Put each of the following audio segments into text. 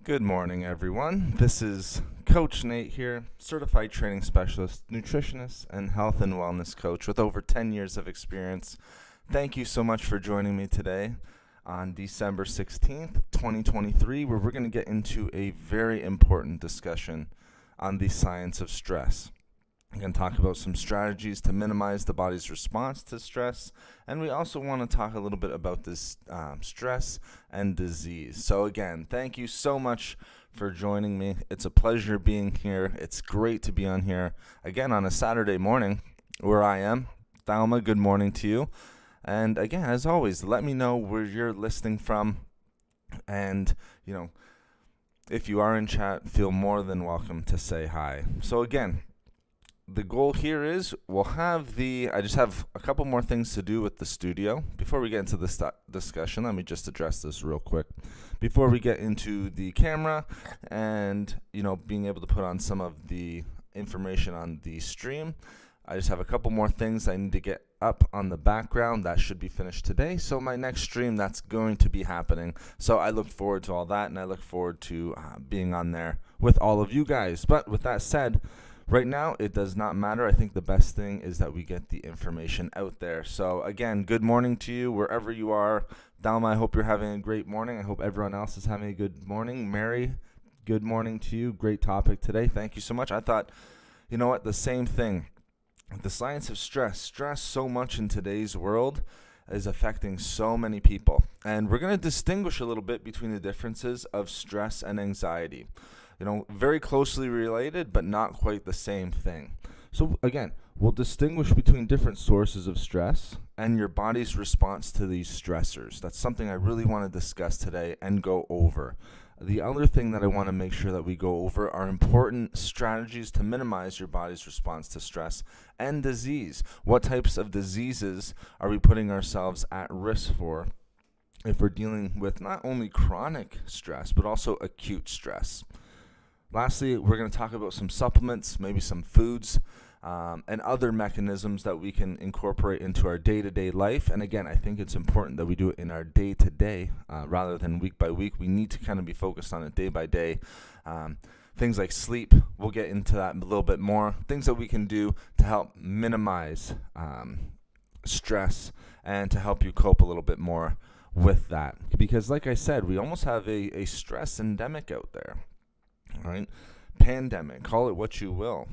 Good morning, everyone. This is Coach Nate here, certified training specialist, nutritionist, and health and wellness coach with over 10 years of experience. Thank you so much for joining me today on December 16th, 2023, where we're going to get into a very important discussion on the science of stress. We're going to talk about some strategies to minimize the body's response to stress, and we also want to talk a little bit about this stress and disease. So again, thank you so much for joining me. It's a pleasure being here. It's great to be on here again on a Saturday morning where I am. Thalma, good morning to you. And again, as always, let me know where you're listening from, and if you are in chat, feel more than welcome to say hi. So again, the goal here is I just have a couple more things to do with the studio. Before we get into this discussion, let me just address this real quick. Before we get into the camera and, being able to put on some of the information on the stream, I just have a couple more things I need to get up on the background. That should be finished today. So my next stream, that's going to be happening. So I look forward to all that, and I look forward to being on there with all of you guys. But with that said, right now, it does not matter. I think the best thing is that we get the information out there. So again, good morning to you wherever you are. Dalma, I hope you're having a great morning. I hope everyone else is having a good morning. Mary, good morning to you. Great topic today. Thank you so much. I thought, the same thing. The science of stress so much in today's world is affecting so many people. And we're going to distinguish a little bit between the differences of stress and anxiety. Very closely related, but not quite the same thing. So again, we'll distinguish between different sources of stress and your body's response to these stressors. That's something I really want to discuss today and go over. The other thing that I want to make sure that we go over are important strategies to minimize your body's response to stress and disease. What types of diseases are we putting ourselves at risk for if we're dealing with not only chronic stress, but also acute stress? Lastly, we're going to talk about some supplements, maybe some foods, and other mechanisms that we can incorporate into our day-to-day life. And again, I think it's important that we do it in our day-to-day rather than week by week. We need to kind of be focused on it day by day. Things like sleep, we'll get into that a little bit more. Things that we can do to help minimize stress and to help you cope a little bit more with that. Because like I said, we almost have a stress endemic out there. All right, pandemic, call it what you will.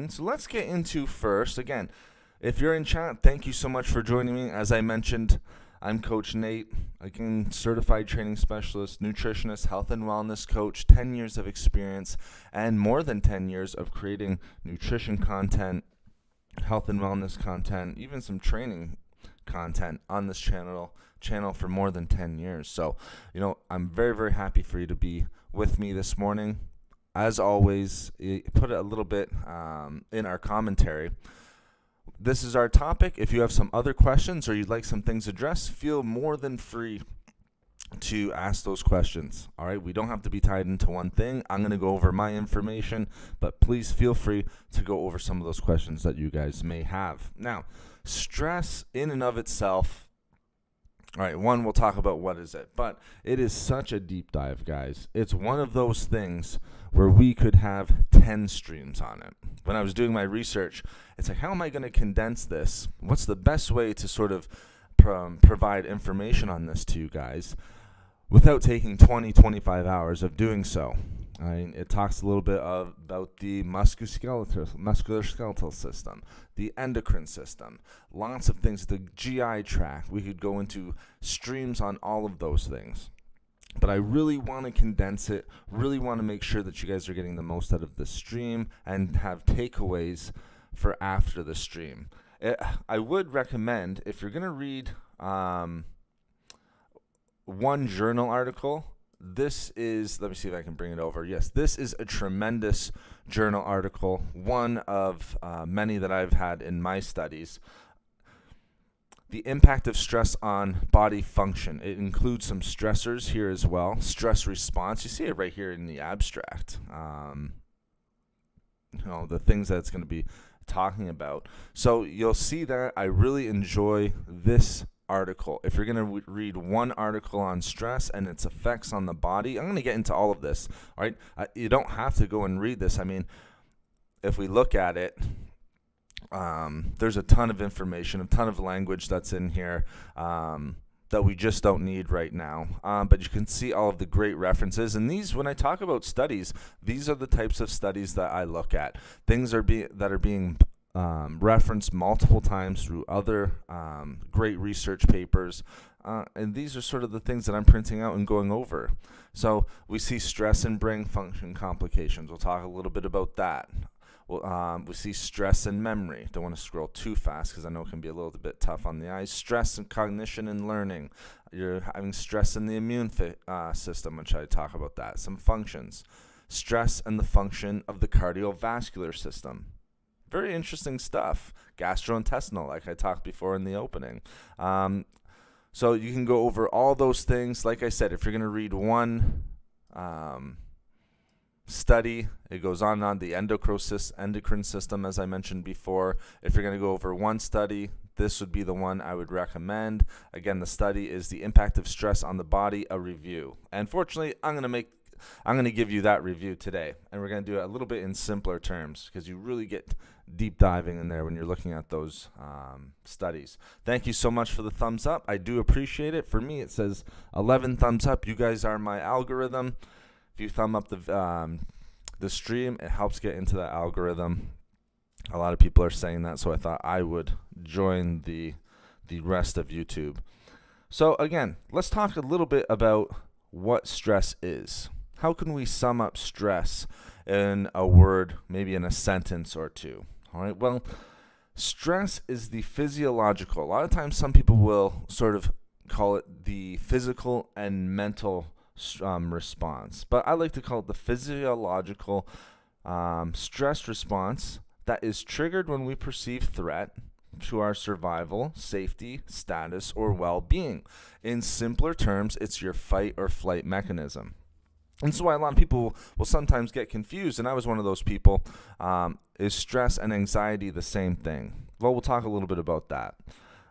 So let's get into first. Again, if you're in chat, thank you so much for joining me. As I mentioned, I'm Coach Nate, again, certified training specialist, nutritionist, health and wellness coach, 10 years of experience, and more than 10 years of creating nutrition content, health and wellness content, even some training content on this channel for more than 10 years. So, I'm very, very happy for you to be with me this morning. As always, put it a little bit in our commentary. This is our topic. If you have some other questions or you'd like some things addressed, feel more than free to ask those questions. All right, we don't have to be tied into one thing. I'm going to go over my information, but please feel free to go over some of those questions that you guys may have. Now, stress in and of itself, all right, we'll talk about what is it, but it is such a deep dive, guys. It's one of those things where we could have 10 streams on it. When I was doing my research, it's like, how am I going to condense this? What's the best way to sort of provide information on this to you guys without taking 25 hours of doing so? It talks a little bit about the musculoskeletal system, the endocrine system, lots of things, the GI tract. We could go into streams on all of those things. But I really want to condense it, really want to make sure that you guys are getting the most out of the stream and have takeaways for after the stream. I would recommend, if you're going to read one journal article, this is, let me see if I can bring it over. Yes, this is a tremendous journal article, one of many that I've had in my studies. The impact of stress on body function. It includes some stressors here as well. Stress response, you see it right here in the abstract. The things that it's going to be talking about. So you'll see that I really enjoy this article. If you're going to read one article on stress and its effects on the body, I'm going to get into all of this. All right, you don't have to go and read this. I mean, if we look at it, there's a ton of information, a ton of language that's in here that we just don't need right now. But you can see all of the great references. And these, when I talk about studies, these are the types of studies that I look at. Things that are being referenced multiple times through other great research papers. And these are sort of the things that I'm printing out and going over. So we see stress and brain function complications. We'll talk a little bit about that. We see stress and memory. Don't want to scroll too fast because I know it can be a little bit tough on the eyes. Stress and cognition and learning. You're having stress in the immune system, which I talk about that. Some functions. Stress and the function of the cardiovascular system. Very interesting stuff. Gastrointestinal, like I talked before in the opening. So you can go over all those things. Like I said, if you're going to read one study, it goes on and on. The endocrine system, as I mentioned before. If you're going to go over one study, this would be the one I would recommend. Again, the study is The Impact of Stress on the Body, a review. And fortunately, I'm going to give you that review today. And we're going to do it a little bit in simpler terms because you really get deep diving in there when you're looking at those studies. Thank you so much for the thumbs up. I do appreciate it. For me, it says 11 thumbs up. You guys are my algorithm. If you thumb up the stream, it helps get into the algorithm. A lot of people are saying that, so I thought I would join the rest of YouTube. So again, let's talk a little bit about what stress is. How can we sum up stress in a word, maybe in a sentence or two? All right, well, stress is the physiological. A lot of times some people will sort of call it the physical and mental response, but I like to call it the physiological stress response that is triggered when we perceive threat to our survival, safety, status, or well-being. In simpler terms, it's your fight or flight mechanism. And so why a lot of people will sometimes get confused, and I was one of those people. Is stress and anxiety the same thing? Well, we'll talk a little bit about that.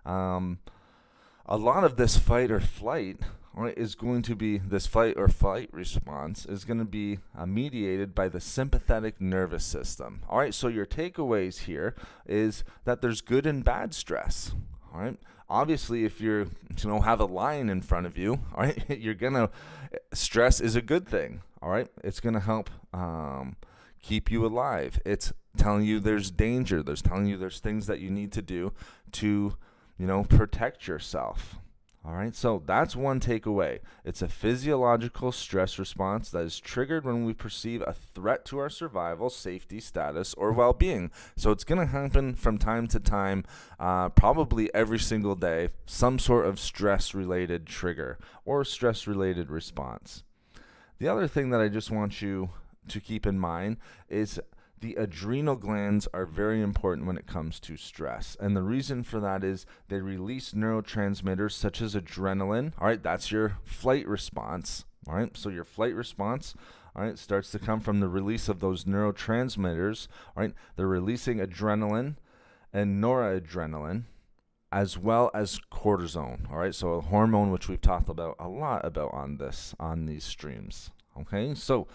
A lot of this fight or flight, right, is going to be, this fight or flight response is going to be mediated by the sympathetic nervous system. All right, so your takeaways here is that there's good and bad stress. All right, obviously, if you have a lion in front of you, all right, stress is a good thing. All right, it's gonna help keep you alive. It's telling you there's danger. There's telling you there's things that you need to do to, protect yourself. All right, so that's one takeaway. It's a physiological stress response that is triggered when we perceive a threat to our survival, safety, status, or well-being. So it's going to happen from time to time, probably every single day, some sort of stress-related trigger or stress-related response. The other thing that I just want you to keep in mind is the adrenal glands are very important when it comes to stress. And the reason for that is they release neurotransmitters such as adrenaline. All right, that's your flight response. All right, so your flight response, all right, starts to come from the release of those neurotransmitters. All right, they're releasing adrenaline and noradrenaline as well as cortisone. All right, so a hormone which we've talked about a lot about on these streams. Okay, so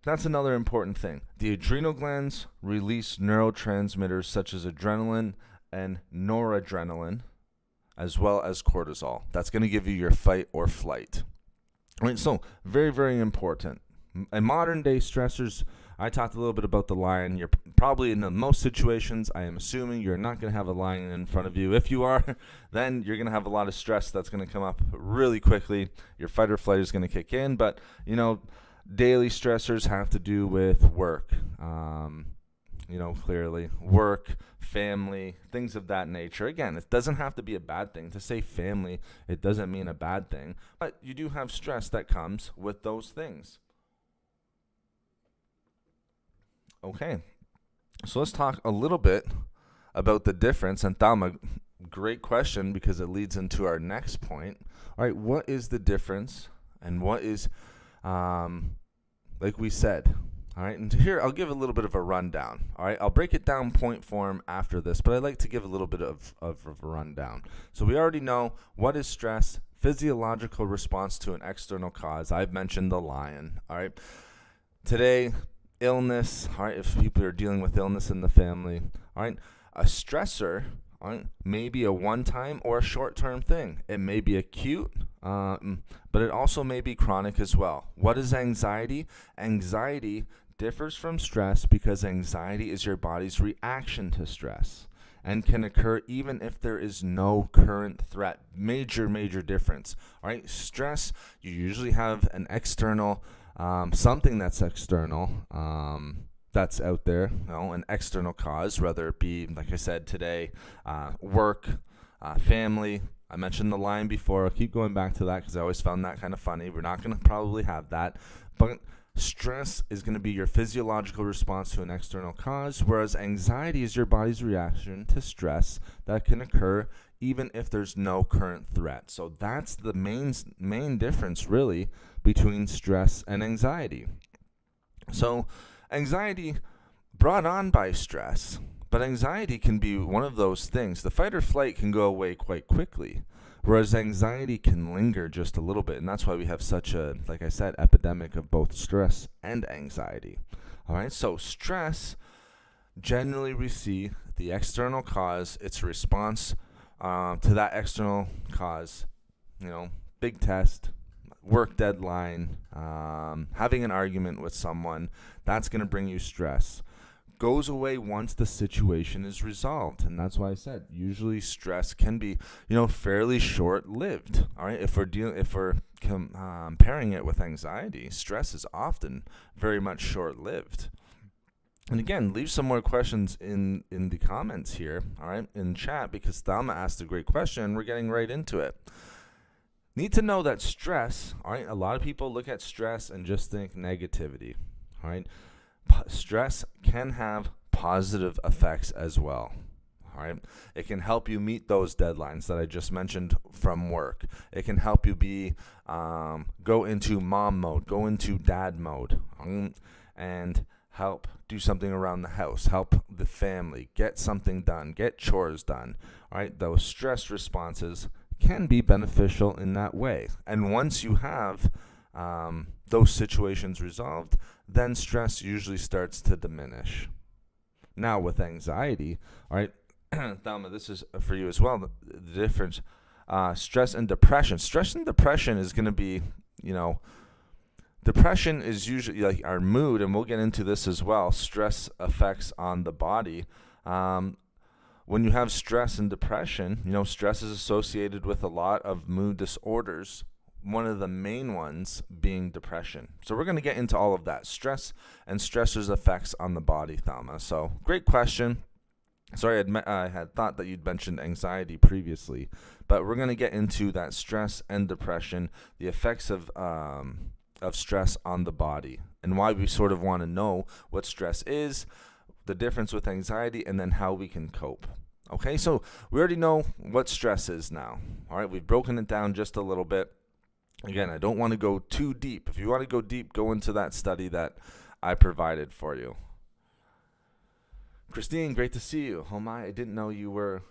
that's another important thing. The adrenal glands release neurotransmitters such as adrenaline and noradrenaline, as well as cortisol. That's going to give you your fight or flight. All right, so very, very important. In modern day stressors, I talked a little bit about the lion. You're probably in the most situations, I am assuming you're not going to have a lion in front of you. If you are, then you're going to have a lot of stress that's going to come up really quickly. Your fight or flight is going to kick in, but daily stressors have to do with work, clearly work, family, things of that nature. Again, it doesn't have to be a bad thing. To say family, it doesn't mean a bad thing, but you do have stress that comes with those things. Okay, so let's talk a little bit about the difference. And Thalma, great question because it leads into our next point. All right, what is the difference and what is like we said, All right, and here I'll give a little bit of a rundown. All right, I'll break it down point form after this, but I'd like to give a little bit of a rundown. So we already know what is stress, physiological response to an external cause. I've mentioned the lion. All right, today, illness. All right, if people are dealing with illness in the family. All right, a stressor. All right, may be a one-time or a short-term thing. It may be acute, but it also may be chronic as well. What is anxiety? Anxiety differs from stress because anxiety is your body's reaction to stress and can occur even if there is no current threat. Major difference. All right, stress, you usually have an external, something that's external, that's out there, an external cause, whether it be, like I said today, work, family. I mentioned the line before. I'll keep going back to that because I always found that kind of funny. We're not going to probably have that, but stress is going to be your physiological response to an external cause, whereas anxiety is your body's reaction to stress that can occur even if there's no current threat. So that's the main difference, really, between stress and anxiety. So anxiety brought on by stress, but anxiety can be one of those things. The fight or flight can go away quite quickly, whereas anxiety can linger just a little bit, and that's why we have such a, like I said, epidemic of both stress and anxiety. All right, so stress, generally we see the external cause, its response to that external cause, big test, work deadline, having an argument with someone, that's going to bring you stress. Goes away once the situation is resolved, and that's why I said usually stress can be, fairly short-lived. All right, if we're comparing it with anxiety, stress is often very much short-lived. And again, leave some more questions in the comments here, all right, in chat, because Thelma asked a great question, and we're getting right into it. Need to know that stress, all right, a lot of people look at stress and just think negativity, all right? Stress can have positive effects as well, all right? It can help you meet those deadlines that I just mentioned from work. It can help you go into mom mode, go into dad mode, and help do something around the house, help the family, get something done, get chores done, all right? Those stress responses can be beneficial in that way. And once you have those situations resolved, then stress usually starts to diminish. Now with anxiety, all right, Thelma, this is for you as well, the difference, stress and depression. Stress and depression is going to be, depression is usually like our mood, and we'll get into this as well, stress effects on the body. When you have stress and depression, stress is associated with a lot of mood disorders, one of the main ones being depression. So we're going to get into all of that, stress and stressors' effects on the body, Thelma. So great question. Sorry, I had thought that you'd mentioned anxiety previously, but we're going to get into that stress and depression, the effects of stress on the body, and why we sort of want to know what stress is, the difference with anxiety, and then how we can cope. Okay, so we already know what stress is now. All right, we've broken it down just a little bit. Again, I don't want to go too deep. If you want to go deep, go into that study that I provided for you. Christine, great to see you. Oh my, I didn't know you were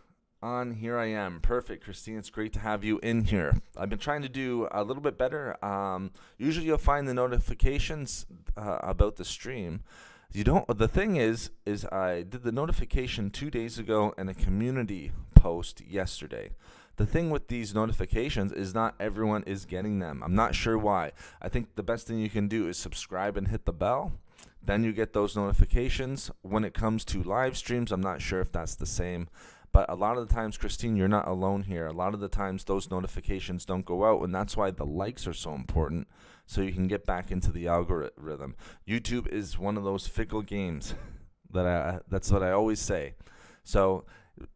on. Here I am. Perfect, Christine. It's great to have you in here. I've been trying to do a little bit better. Usually you'll find the notifications about the stream. The thing is I did the notification 2 days ago and a community post yesterday. The thing with these notifications is not everyone is getting them. I'm not sure why. I think the best thing you can do is subscribe and hit the bell. Then you get those notifications. When it comes to live streams, I'm not sure if that's the same. But a lot of the times, Christine, you're not alone here. A lot of the times those notifications don't go out, and that's why the likes are so important, so you can get back into the algorithm. YouTube is one of those fickle games that's what I always say. So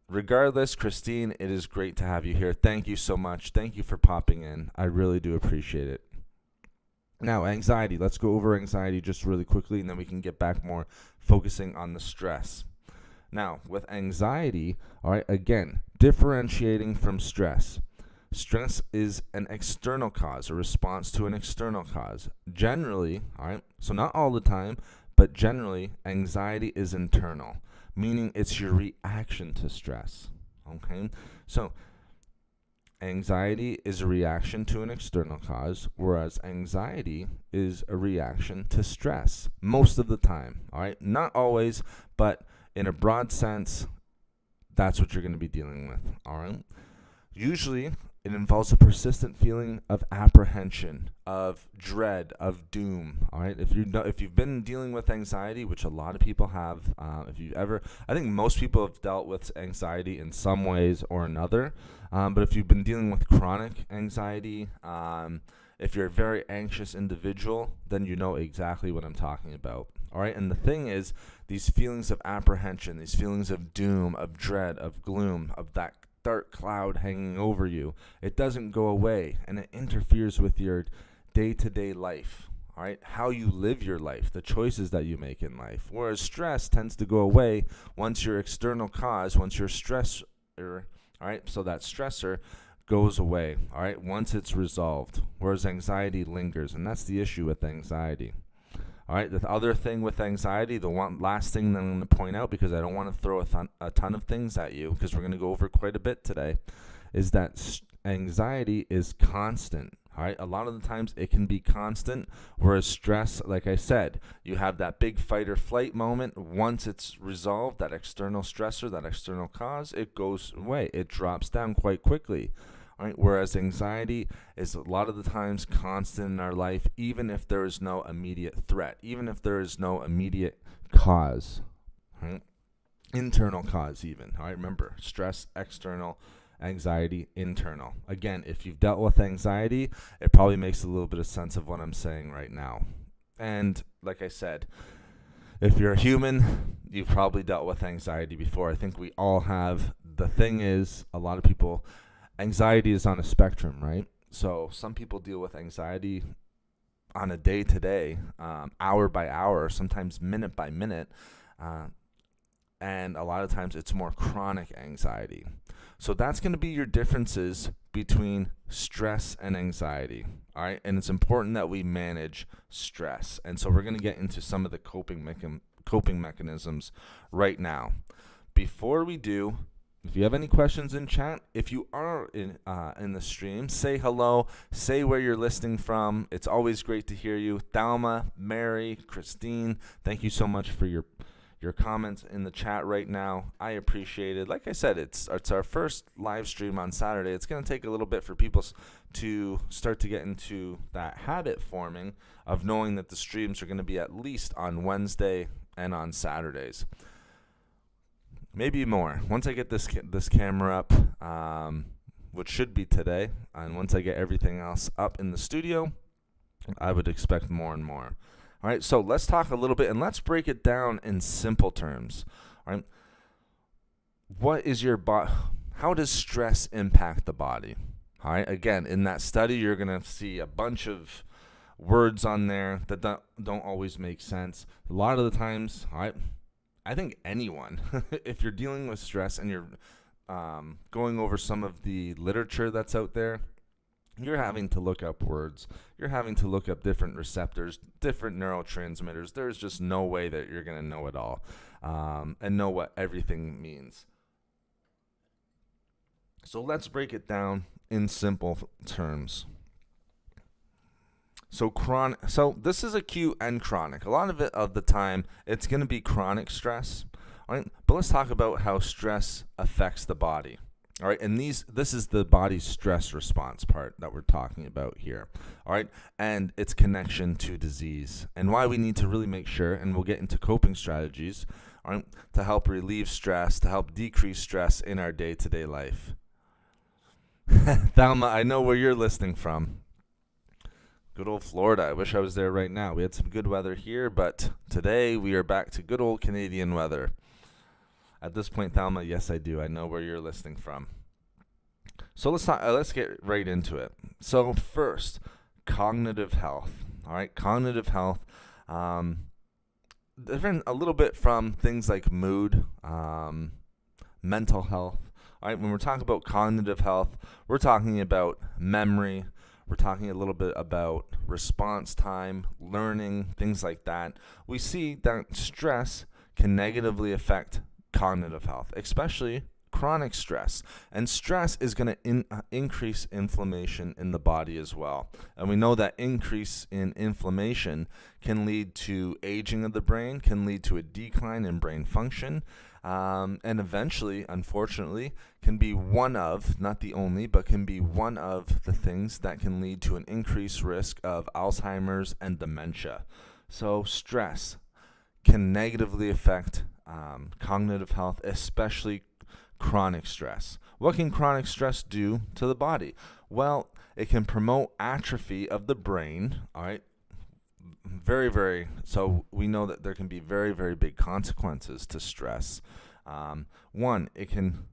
regardless, Christine, it is great to have you here. Thank you so much. Thank you for popping in. I really do appreciate it. Now, anxiety. Let's go over anxiety just really quickly, and then we can get back more focusing on the stress. Now, with anxiety, all right, again, differentiating from stress. Stress is an external cause, a response to an external cause. Generally, all right, so not all the time, but generally, anxiety is internal, meaning it's your reaction to stress. Okay? So, anxiety is a reaction to an external cause, whereas anxiety is a reaction to stress most of the time. All right? Not always, but in a broad sense, that's what you're going to be dealing with. All right? Usually, it involves a persistent feeling of apprehension, of dread, of doom. All right, if you've been dealing with anxiety, which a lot of people have, I think most people have dealt with anxiety in some ways or another. But if you've been dealing with chronic anxiety, if you're a very anxious individual, then you know exactly what I'm talking about. All right, and the thing is, these feelings of apprehension, these feelings of doom, of dread, of gloom, of that dark cloud hanging over you, it doesn't go away, and it interferes with your day-to-day life, all right, how you live your life, the choices that you make in life. Whereas stress tends to go away once your external cause, once your stressor, all right, so that stressor goes away, all right, once it's resolved. Whereas anxiety lingers, and that's the issue with anxiety. All right, the other thing with anxiety, the one last thing that I'm going to point out, because I don't want to throw a ton of things at you, because we're going to go over quite a bit today, is that anxiety is constant. All right, a lot of the times it can be constant, whereas stress, like I said, you have that big fight or flight moment. Once it's resolved, that external stressor, that external cause, it goes away. It drops down quite quickly. Right? Whereas anxiety is a lot of the times constant in our life, even if there is no immediate threat, even if there is no immediate cause, right? Internal cause even. All right? Remember, stress, external, anxiety, internal. Again, if you've dealt with anxiety, it probably makes a little bit of sense of what I'm saying right now. And like I said, if you're a human, you've probably dealt with anxiety before. I think we all have. The thing is, a lot of people... Anxiety is on a spectrum, right? So some people deal with anxiety on a day-to-day, hour by hour, sometimes minute by minute, and a lot of times it's more chronic anxiety. So that's going to be your differences between stress and anxiety, all right? And it's important that we manage stress. And so we're going to get into some of the coping mechanisms right now. Before we do, if you have any questions in chat, if you are in the stream, say hello, say where you're listening from. It's always great to hear you. Thelma, Mary, Christine, thank you so much for your comments in the chat right now. I appreciate it. Like I said, it's our first live stream on Saturday. It's going to take a little bit for people to start to get into that habit forming of knowing that the streams are going to be at least on Wednesday and on Saturdays. Maybe more. Once I get this camera up, which should be today, and once I get everything else up in the studio, I would expect more and more. All right, so let's talk a little bit, and let's break it down in simple terms. All right, what is your body? How does stress impact the body? All right, again, in that study, you're going to see a bunch of words on there that don't always make sense. A lot of the times, all right, I think anyone, if you're dealing with stress and you're going over some of the literature that's out there, you're having to look up words. You're having to look up different receptors, different neurotransmitters. There's just no way that you're going to know it all and know what everything means. So let's break it down in simple terms. So this is acute and chronic. A lot of the time, it's going to be chronic stress. All right? But let's talk about how stress affects the body. All right, and this is the body's stress response part that we're talking about here. All right, and its connection to disease, and why we need to really make sure, and we'll get into coping strategies, all right, to help relieve stress, to help decrease stress in our day-to-day life. Thelma, I know where you're listening from. Good old Florida. I wish I was there right now. We had some good weather here, but today we are back to good old Canadian weather. At this point, Thelma, yes, I do. I know where you're listening from. So let's get right into it. So first, cognitive health. All right, cognitive health. Different a little bit from things like mood, mental health. All right, when we're talking about cognitive health, we're talking about memory. We're talking a little bit about response time, learning, things like that. We see that stress can negatively affect cognitive health, especially chronic stress. And stress is going to increase inflammation in the body as well. And we know that increase in inflammation can lead to aging of the brain, can lead to a decline in brain function, and eventually, unfortunately, can be one of, not the only, but can be one of the things that can lead to an increased risk of Alzheimer's and dementia. So stress can negatively affect cognitive health, especially chronic stress. What can chronic stress do to the body? Well, it can promote atrophy of the brain, all right? So we know that there can be very, very big consequences to stress. One, it can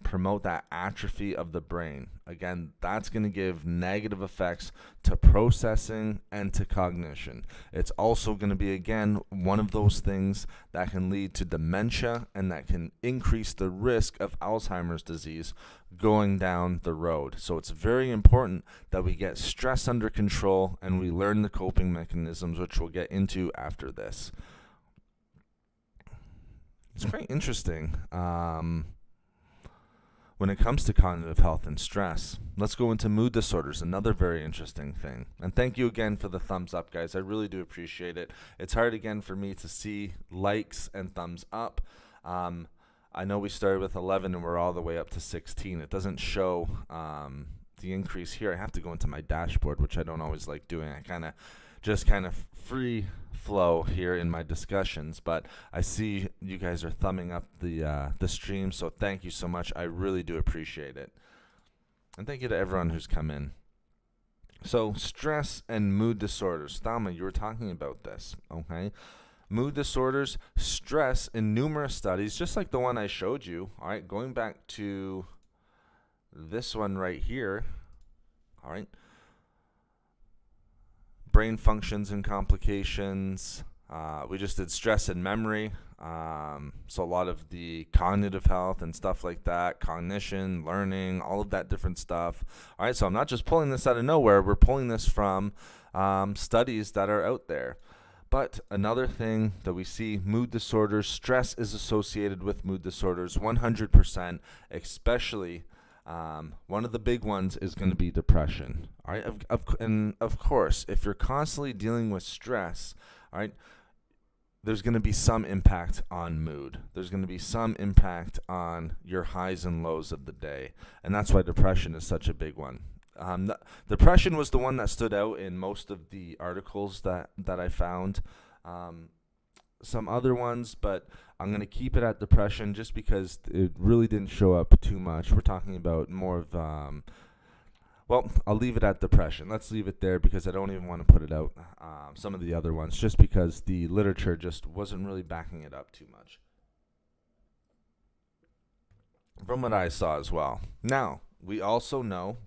promote that atrophy of the brain. Again, that's going to give negative effects to processing and to cognition. It's also going to be, again, one of those things that can lead to dementia and that can increase the risk of Alzheimer's disease going down the road. So it's very important that we get stress under control and we learn the coping mechanisms, which we'll get into after this. It's quite interesting. When it comes to cognitive health and stress, let's go into mood disorders, another very interesting thing. And thank you again for the thumbs up, guys. I really do appreciate it. It's hard again for me to see likes and thumbs up. I know we started with 11 and we're all the way up to 16. It doesn't show the increase here. I have to go into my dashboard, which I don't always like doing. I kind of free flow here in my discussions, but I see you guys are thumbing up the stream, so thank you so much. I really do appreciate it. And thank you to everyone who's come in. So stress and mood disorders. Thelma, you were talking about this, okay? Mood disorders, stress in numerous studies, just like the one I showed you, all right, going back to this one right here, all right, brain functions and complications. We just did stress and memory. So a lot of the cognitive health and stuff like that, cognition, learning, all of that different stuff. All right, so I'm not just pulling this out of nowhere. We're pulling this from studies that are out there. But another thing that we see, mood disorders, stress is associated with mood disorders 100%, especially one of the big ones is going to be depression. All right, and of course, if you're constantly dealing with stress, all right, there's going to be some impact on mood. There's going to be some impact on your highs and lows of the day, and that's why depression is such a big one. Depression was the one that stood out in most of the articles that I found. Some other ones, but I'm going to keep it at depression just because it really didn't show up too much. We're talking about more of, well, I'll leave it at depression. Let's leave it there because I don't even want to put it out, some of the other ones, just because the literature just wasn't really backing it up too much. From what I saw as well. Now, we also know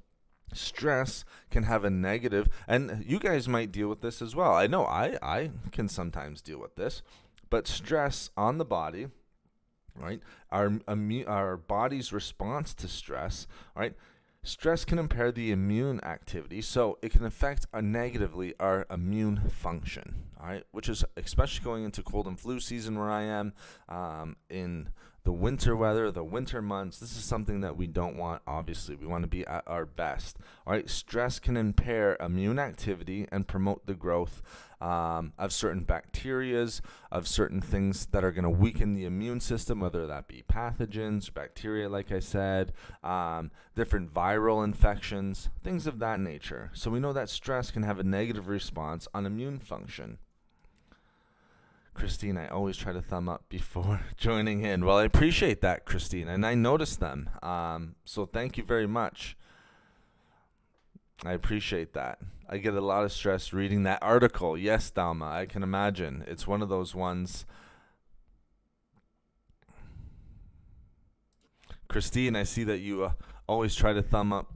stress can have a negative, and you guys might deal with this as well. I know I can sometimes deal with this, but stress on the body, right? Our body's response to stress, right? Stress can impair the immune activity, so it can affect negatively our immune function, all right? Which is especially going into cold and flu season where I am, in the winter weather, the winter months. This is something that we don't want, obviously. We want to be at our best. All right, stress can impair immune activity and promote the growth of certain bacterias, of certain things that are going to weaken the immune system, whether that be pathogens, bacteria, like I said, different viral infections, things of that nature. So we know that stress can have a negative response on immune function. Christine, I always try to thumb up before joining in. Well, I appreciate that, Christine, and I noticed them. So thank you very much. I appreciate that. I get a lot of stress reading that article. Yes, Dalma, I can imagine. It's one of those ones. Christine, I see that you always try to thumb up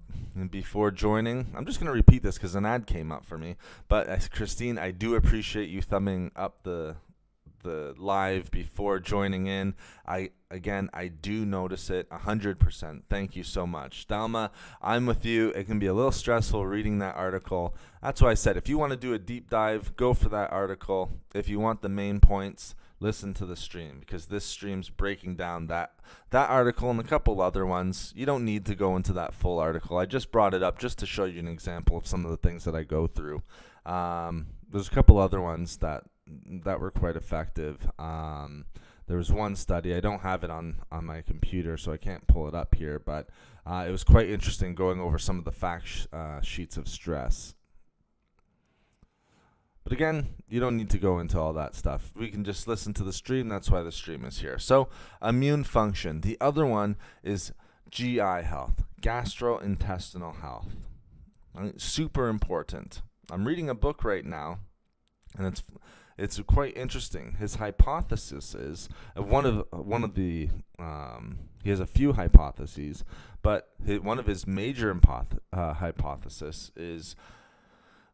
before joining. I'm just going to repeat this because an ad came up for me. But Christine, I do appreciate you thumbing up the the live before joining in. I do notice it 100%. Thank you so much. Dalma, I'm with you. It can be a little stressful reading that article. That's why I said if you want to do a deep dive, go for that article. If you want the main points, listen to the stream, because this stream's breaking down that article and a couple other ones. You don't need to go into that full article. I just brought it up just to show you an example of some of the things that I go through. There's a couple other ones that were quite effective. There was one study. I don't have it on my computer, so I can't pull it up here, but it was quite interesting going over some of the fact sheets of stress. But again, you don't need to go into all that stuff. We can just listen to the stream. That's why the stream is here. So, immune function. The other one is GI health, gastrointestinal health. Super important. I'm reading a book right now, and it's quite interesting. His hypothesis is one of the he has a few hypotheses, but one of his major hypothesis is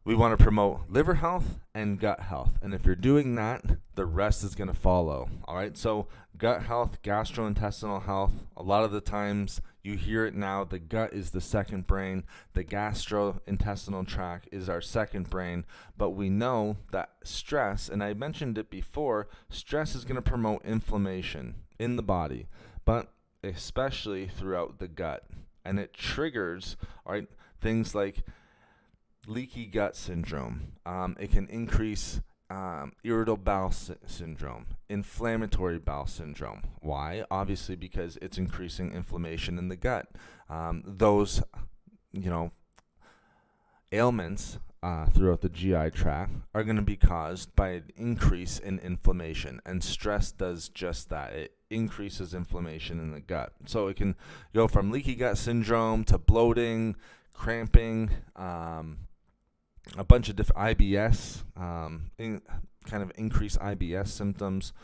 we want to promote liver health and gut health. And if you're doing that, the rest is going to follow. All right. So gut health, gastrointestinal health, a lot of the times you hear it now, the gut is the second brain. The gastrointestinal tract is our second brain. But we know that stress, and I mentioned it before, stress is going to promote inflammation in the body, but especially throughout the gut. And it triggers, all right, things like leaky gut syndrome. It can increase irritable bowel syndrome, inflammatory bowel syndrome. Why? Obviously because it's increasing inflammation in the gut. Those, ailments throughout the GI tract are going to be caused by an increase in inflammation, and stress does just that. It increases inflammation in the gut. So it can go from leaky gut syndrome to bloating, cramping, a bunch of different IBS, kind of increased IBS symptoms.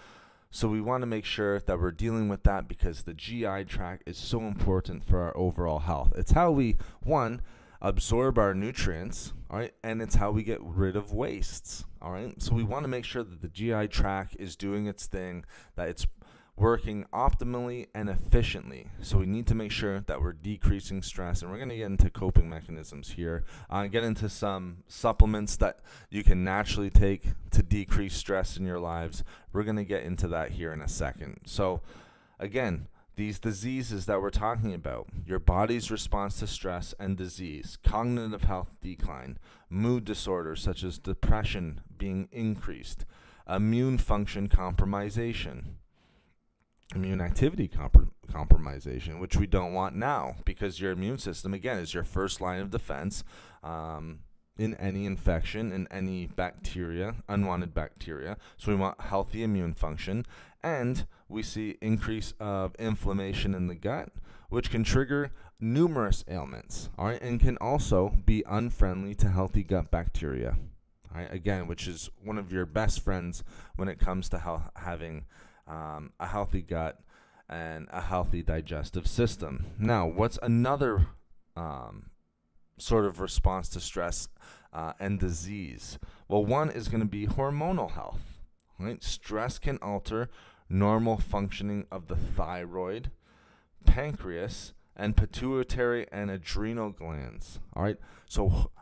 So we want to make sure that we're dealing with that, because the GI tract is so important for our overall health. It's how we, one, absorb our nutrients, all right, and it's how we get rid of wastes, all right? So we want to make sure that the GI tract is doing its thing, that it's working optimally and efficiently. So we need to make sure that we're decreasing stress, and we're going to get into coping mechanisms here, get into some supplements that you can naturally take to decrease stress in your lives. We're going to get into that here in a second. So again, these diseases that we're talking about, your body's response to stress and disease, cognitive health decline, mood disorders such as depression being increased, immune function compromisation, immune activity compromisation, which we don't want now, because your immune system, again, is your first line of defense in any infection, in any bacteria, unwanted bacteria. So we want healthy immune function. And we see increase of inflammation in the gut, which can trigger numerous ailments, all right, and can also be unfriendly to healthy gut bacteria, all right, again, which is one of your best friends when it comes to having a healthy gut and a healthy digestive system. Now, what's another sort of response to stress and disease? Well, one is going to be hormonal health. Right? Stress can alter normal functioning of the thyroid, pancreas, and pituitary and adrenal glands. All right. So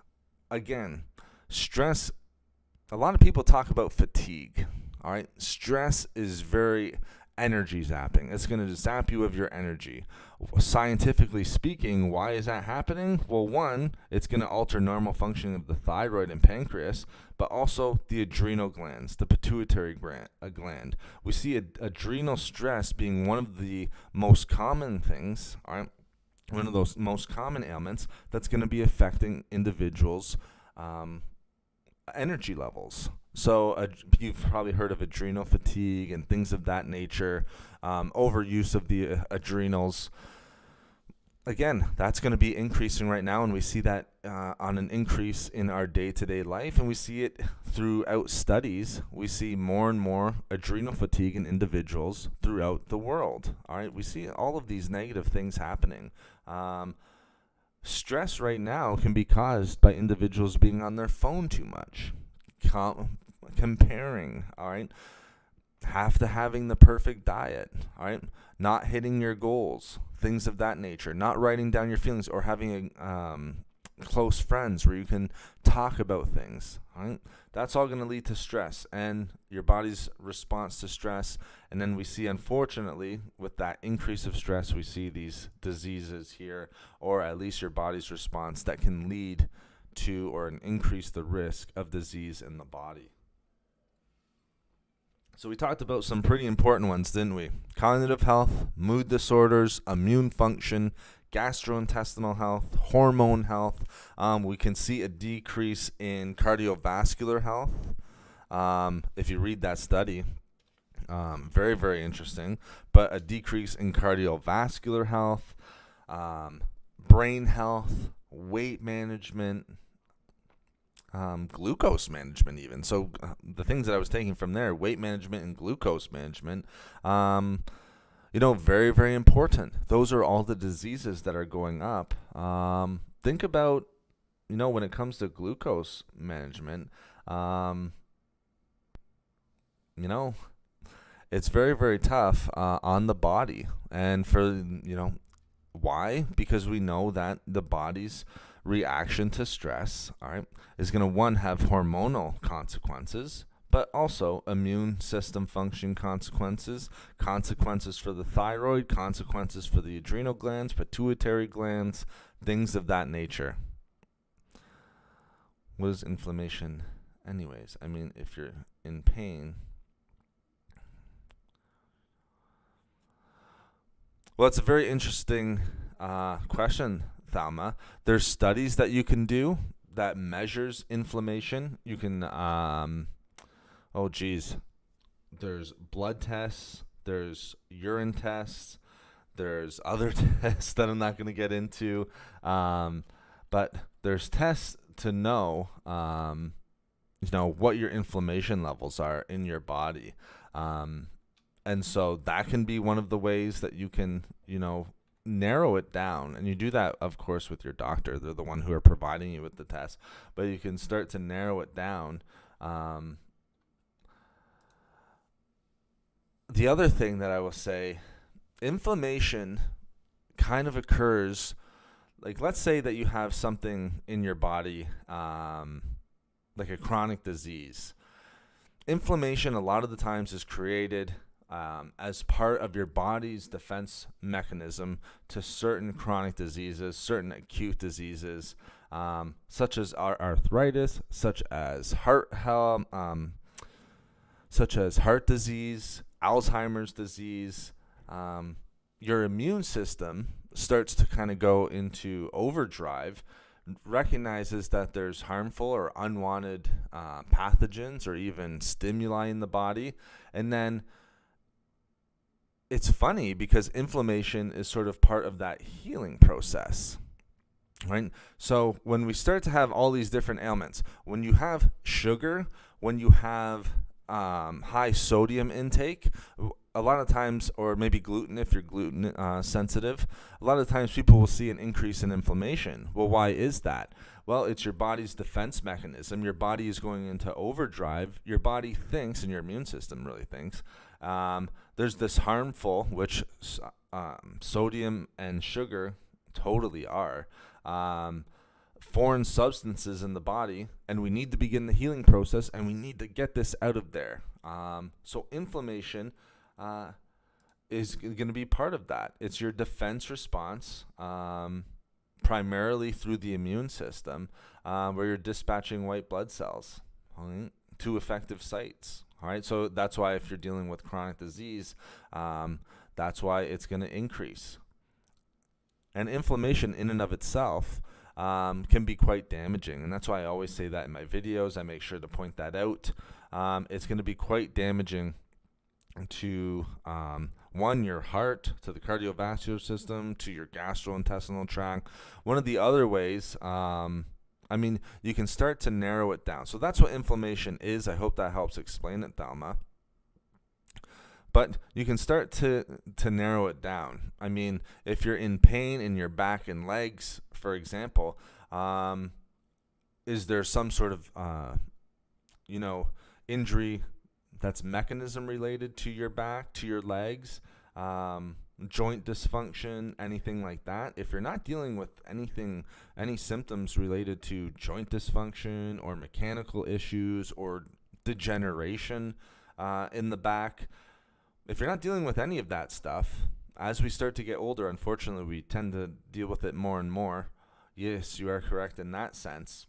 again, stress. A lot of people talk about fatigue. All right. Stress is very energy zapping. It's going to zap you of your energy. Scientifically speaking, why is that happening? Well, one, it's going to alter normal functioning of the thyroid and pancreas, but also the adrenal glands, the pituitary gland. We see adrenal stress being one of the most common things, all right, one of those most common ailments that's going to be affecting individuals' energy levels. So you've probably heard of adrenal fatigue and things of that nature, overuse of the adrenals. Again, that's going to be increasing right now, and we see that on an increase in our day-to-day life, and we see it throughout studies. We see more and more adrenal fatigue in individuals throughout the world. All right, we see all of these negative things happening. Stress right now can be caused by individuals being on their phone too much, comparing, all right? having the perfect diet, all right? Not hitting your goals, things of that nature, not writing down your feelings, or having close friends where you can talk about things, all right? That's all going to lead to stress and your body's response to stress. And then we see, unfortunately, with that increase of stress, we see these diseases here, or at least your body's response that can lead to or increase the risk of disease in the body. So we talked about some pretty important ones, didn't we? Cognitive health, mood disorders, immune function, gastrointestinal health, hormone health. We can see a decrease in cardiovascular health. If you read that study, very, very interesting. But a decrease in cardiovascular health, brain health, weight management, glucose management even. So the things that I was taking from there, weight management and glucose management, very, very important. Those are all the diseases that are going up. Think about, when it comes to glucose management, it's very, very tough on the body. And for, why? Because we know that the body's reaction to stress, all right, is going to, one, have hormonal consequences, but also immune system function consequences for the thyroid, consequences for the adrenal glands, pituitary glands, things of that nature. What is inflammation anyways? I mean, if you're in pain, well, it's a very interesting question, Thalma. There's studies that you can do that measures inflammation. You can, there's blood tests, there's urine tests, there's other tests that I'm not going to get into, but there's tests to know, what your inflammation levels are in your body. And so that can be one of the ways that you can, narrow it down. And you do that, of course, with your doctor. They're the one who are providing you with the test. But you can start to narrow it down. The other thing that I will say, inflammation kind of occurs, like let's say that you have something in your body, like a chronic disease. Inflammation a lot of the times is created as part of your body's defense mechanism to certain chronic diseases, certain acute diseases, such as arthritis, such as heart disease, Alzheimer's disease. Your immune system starts to kind of go into overdrive, recognizes that there's harmful or unwanted pathogens or even stimuli in the body, and then it's funny because inflammation is sort of part of that healing process, right? So when we start to have all these different ailments, when you have sugar, when you have high sodium intake, a lot of times, or maybe gluten if you're gluten sensitive, a lot of times people will see an increase in inflammation. Well, why is that? Well, it's your body's defense mechanism. Your body is going into overdrive. Your body thinks, and your immune system really thinks, there's this harmful, which sodium and sugar totally are, foreign substances in the body, and we need to begin the healing process, and we need to get this out of there. So inflammation is going to be part of that. It's your defense response, primarily through the immune system, where you're dispatching white blood cells, right, to effective sites. All right, so that's why if you're dealing with chronic disease, that's why it's going to increase. And inflammation in and of itself can be quite damaging, and that's why I always say that in my videos. I make sure to point that out. It's going to be quite damaging to your heart, to the cardiovascular system, to your gastrointestinal tract. One of the other ways, you can start to narrow it down. So that's what inflammation is. I hope that helps explain it, Thalma. But you can start to narrow it down. I mean, if you're in pain in your back and legs, for example, is there some sort of, injury that's mechanism related to your back, to your legs, joint dysfunction, anything like that. If you're not dealing with any symptoms related to joint dysfunction or mechanical issues or degeneration in the back, if you're not dealing with any of that stuff, as we start to get older, unfortunately, we tend to deal with it more and more. Yes, you are correct in that sense.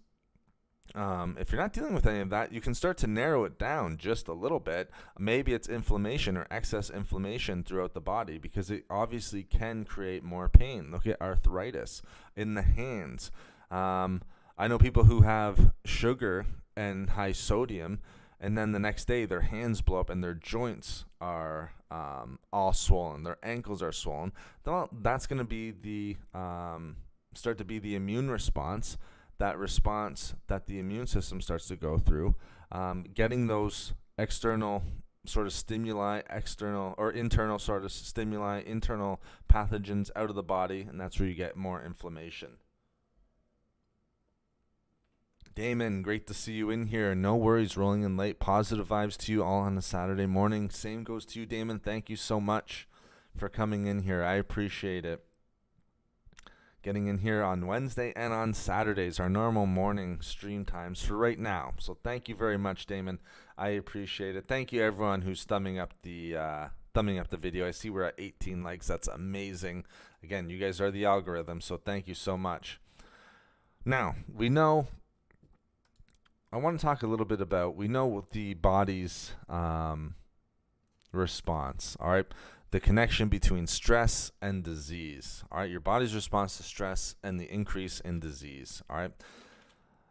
If you're not dealing with any of that, you can start to narrow it down just a little bit. Maybe it's inflammation or excess inflammation throughout the body, because it obviously can create more pain. Look at arthritis in the hands. I know people who have sugar and high sodium, and then the next day their hands blow up and their joints are all swollen. Their ankles are swollen. Well, that's going to be the start to be the immune response. That response that the immune system starts to go through, getting those external sort of stimuli, external or internal sort of stimuli, internal pathogens out of the body, and that's where you get more inflammation. Damon, great to see you in here. No worries, rolling in late. Positive vibes to you all on a Saturday morning. Same goes to you, Damon. Thank you so much for coming in here. I appreciate it. Getting in here on Wednesday and on Saturdays, our normal morning stream times for right now. So thank you very much, Damon. I appreciate it. Thank you, everyone who's thumbing up the video. I see we're at 18 likes. That's amazing. Again, you guys are the algorithm, so thank you so much. Now, I want to talk a little bit about, we know the body's response, all right? The connection between stress and disease, all right? Your body's response to stress and the increase in disease, all right?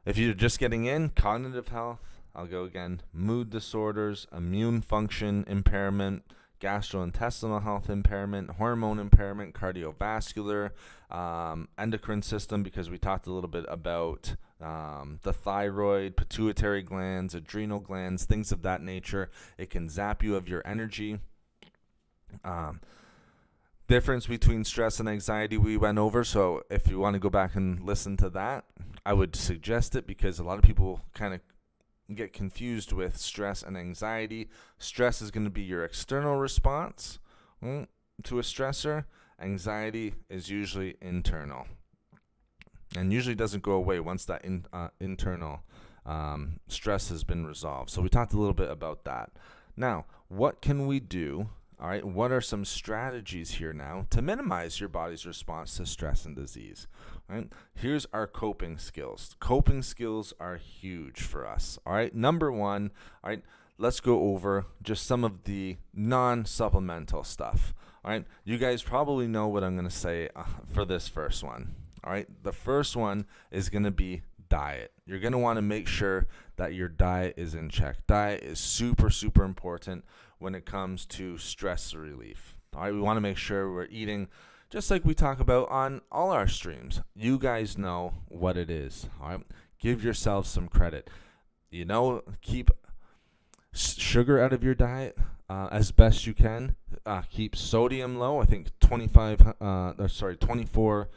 If you're just getting in, cognitive health, I'll go again, mood disorders, immune function impairment, gastrointestinal health impairment, hormone impairment, cardiovascular, endocrine system, because we talked a little bit about the thyroid, pituitary glands, adrenal glands, things of that nature. It can zap you of your energy. Difference between stress and anxiety we went over, so if you want to go back and listen to that, I would suggest it, because a lot of people kind of get confused with stress and anxiety. Stress is going to be your external response to a stressor. Anxiety is usually internal, and usually doesn't go away once that internal stress has been resolved. So we talked a little bit about that. Now, what can we do? All right, what are some strategies here now to minimize your body's response to stress and disease? All right, here's our coping skills. Coping skills are huge for us. All right, number one, all right, let's go over just some of the non-supplemental stuff. All right, you guys probably know what I'm going to say for this first one. All right, the first one is going to be diet. You're going to want to make sure that your diet is in check. Diet is super, super important when it comes to stress relief. All right, we want to make sure we're eating just like we talk about on all our streams. You guys know what it is. All right, give yourself some credit. Keep sugar out of your diet as best you can. Keep sodium low. I think 24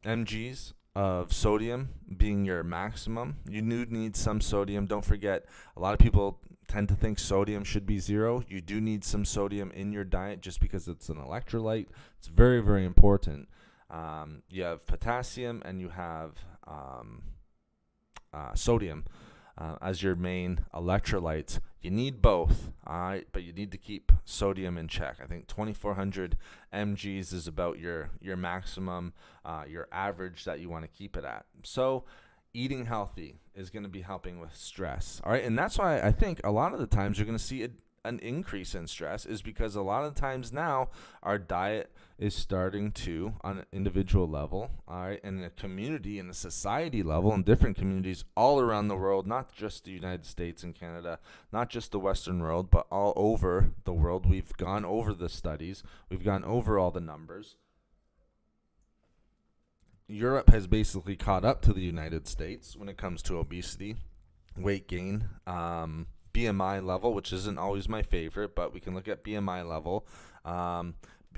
mgs of sodium being your maximum. You do need some sodium. Don't forget, a lot of people tend to think sodium should be 0. You do need some sodium in your diet just because it's an electrolyte. It's very, very important. You have potassium and you have sodium as your main electrolytes. You need both, all right, but you need to keep sodium in check. I think 2,400 mgs is about your maximum, your average that you want to keep it at. So eating healthy is going to be helping with stress, all right? And that's why I think a lot of the times you're going to see an increase in stress, is because a lot of the times now our diet is starting to, on an individual level, all right, and a community and a society level, in different communities all around the world, not just the United States and Canada, not just the Western world, but all over the world. We've gone over the studies. We've gone over all the numbers. Europe has basically caught up to the United States when it comes to obesity, weight gain, BMI level, which isn't always my favorite, but we can look at BMI level.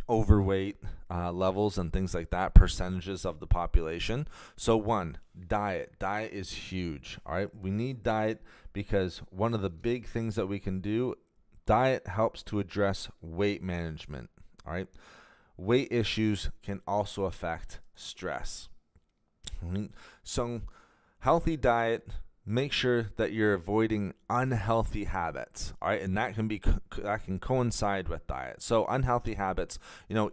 overweight levels and things like that, percentages of the population. So one, diet. Diet is huge. All right, we need diet because one of the big things that we can do, diet helps to address weight management. All right, weight issues can also affect stress. So healthy diet, make sure that you're avoiding unhealthy habits. All right, and that can coincide with diet. So unhealthy habits,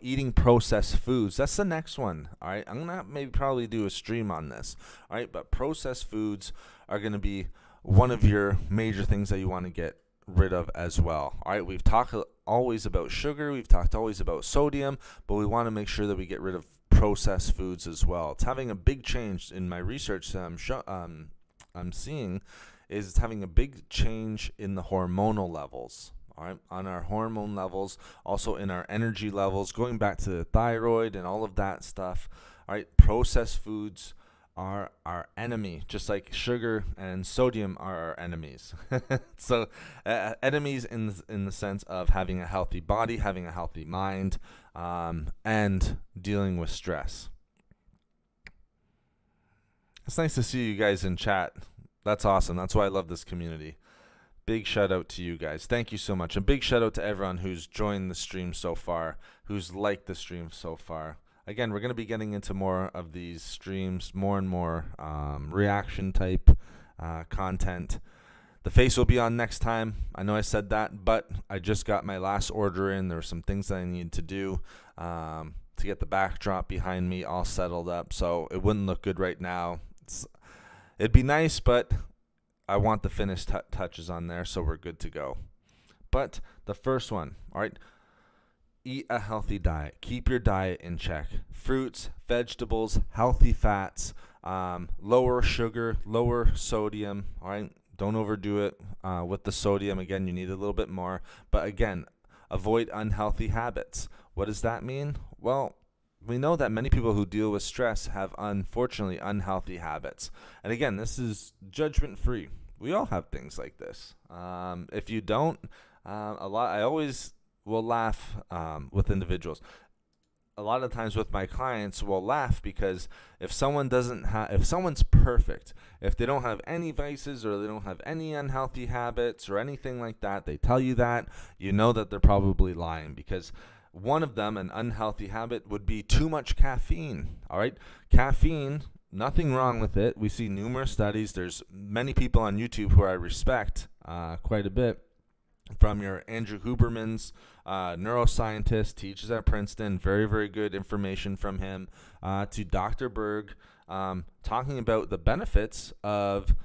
eating processed foods, that's the next one. All right, I'm gonna maybe probably do a stream on this. All right, but processed foods are going to be one of your major things that you want to get rid of as well. All right, we've talked always about sugar, we've talked always about sodium, but we want to make sure that we get rid of processed foods as well. It's having a big change in my research that I'm seeing is it's having a big change in the hormonal levels. All right, on our hormone levels, also in our energy levels, going back to the thyroid and all of that stuff. All right, processed foods are our enemy, just like sugar and sodium are our enemies. So enemies in the sense of having a healthy body, having a healthy mind, and dealing with stress. It's nice to see you guys in chat. That's awesome. That's why I love this community. Big shout out to you guys. Thank you so much. A big shout out to everyone who's joined the stream so far, who's liked the stream so far. Again, we're going to be getting into more of these streams, more and more reaction type content. The face will be on next time. I know I said that, but I just got my last order in. There were some things that I needed to do to get the backdrop behind me all settled up, so it wouldn't look good right now. It'd be nice, but I want the finished touches on there, so we're good to go. But the first one, all right, eat a healthy diet. Keep your diet in check. Fruits, vegetables, healthy fats, lower sugar, lower sodium. All right, don't overdo it with the sodium. Again, you need a little bit more. But again, avoid unhealthy habits. What does that mean? Well, we know that many people who deal with stress have, unfortunately, unhealthy habits. And again, this is judgment-free. We all have things like this. If you don't, I always will laugh with individuals. A lot of times with my clients, we'll laugh because if someone's perfect, if they don't have any vices or they don't have any unhealthy habits or anything like that, they tell you that, you know that they're probably lying, because one of them, an unhealthy habit, would be too much caffeine. All right, caffeine, nothing wrong with it. We see numerous studies. There's many people on YouTube who I respect quite a bit, from your Andrew Huberman's, neuroscientist, teaches at Princeton, very, very good information from him, to Dr. Berg, talking about the benefits of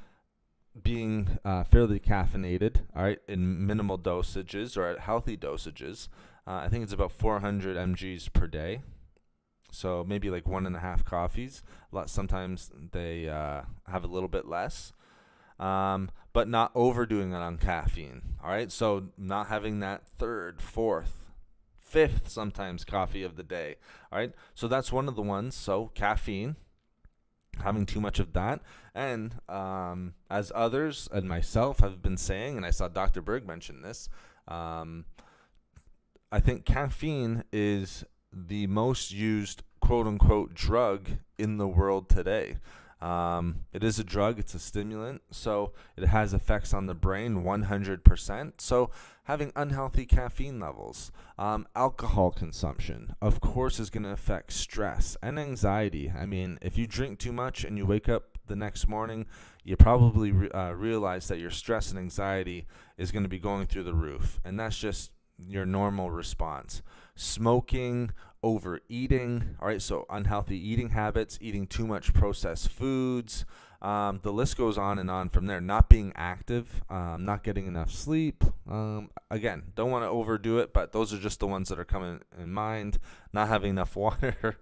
being fairly caffeinated, all right, in minimal dosages or at healthy dosages. I think it's about 400 mgs per day. So maybe like 1.5 coffees. Sometimes they have a little bit less. But not overdoing it on caffeine. All right, so not having that third, fourth, fifth, sometimes coffee of the day. All right, so that's one of the ones. So caffeine, having too much of that, and as others and myself have been saying, and I saw Dr. Berg mention this, I think caffeine is the most used quote-unquote drug in the world today. It is a drug, it's a stimulant, so it has effects on the brain 100%. So having unhealthy caffeine levels, alcohol consumption, of course, is going to affect stress and anxiety. I mean, if you drink too much and you wake up the next morning, you probably realize that your stress and anxiety is going to be going through the roof, and that's just your normal response. Smoking, overeating, all right, so unhealthy eating habits, eating too much processed foods, the list goes on and on from there. Not being active, not getting enough sleep, again, don't want to overdo it, but those are just the ones that are coming in mind. Not having enough water.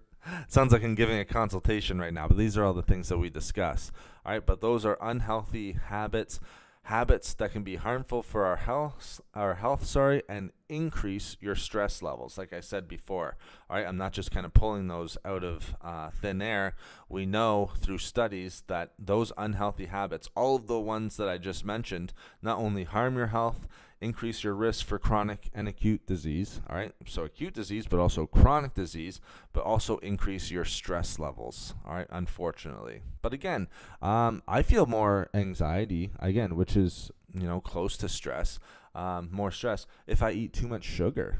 Sounds like I'm giving a consultation right now, but these are all the things that we discuss. All right, but those are unhealthy habits that can be harmful for our health, and increase your stress levels. Like I said before, all right, I'm not just kind of pulling those out of thin air. We know through studies that those unhealthy habits, all of the ones that I just mentioned, not only harm your health, increase your risk for chronic and acute disease. All right, so acute disease, but also chronic disease, but also increase your stress levels. All right, unfortunately. But again, I feel more anxiety, again, which is, close to stress, more stress if I eat too much sugar.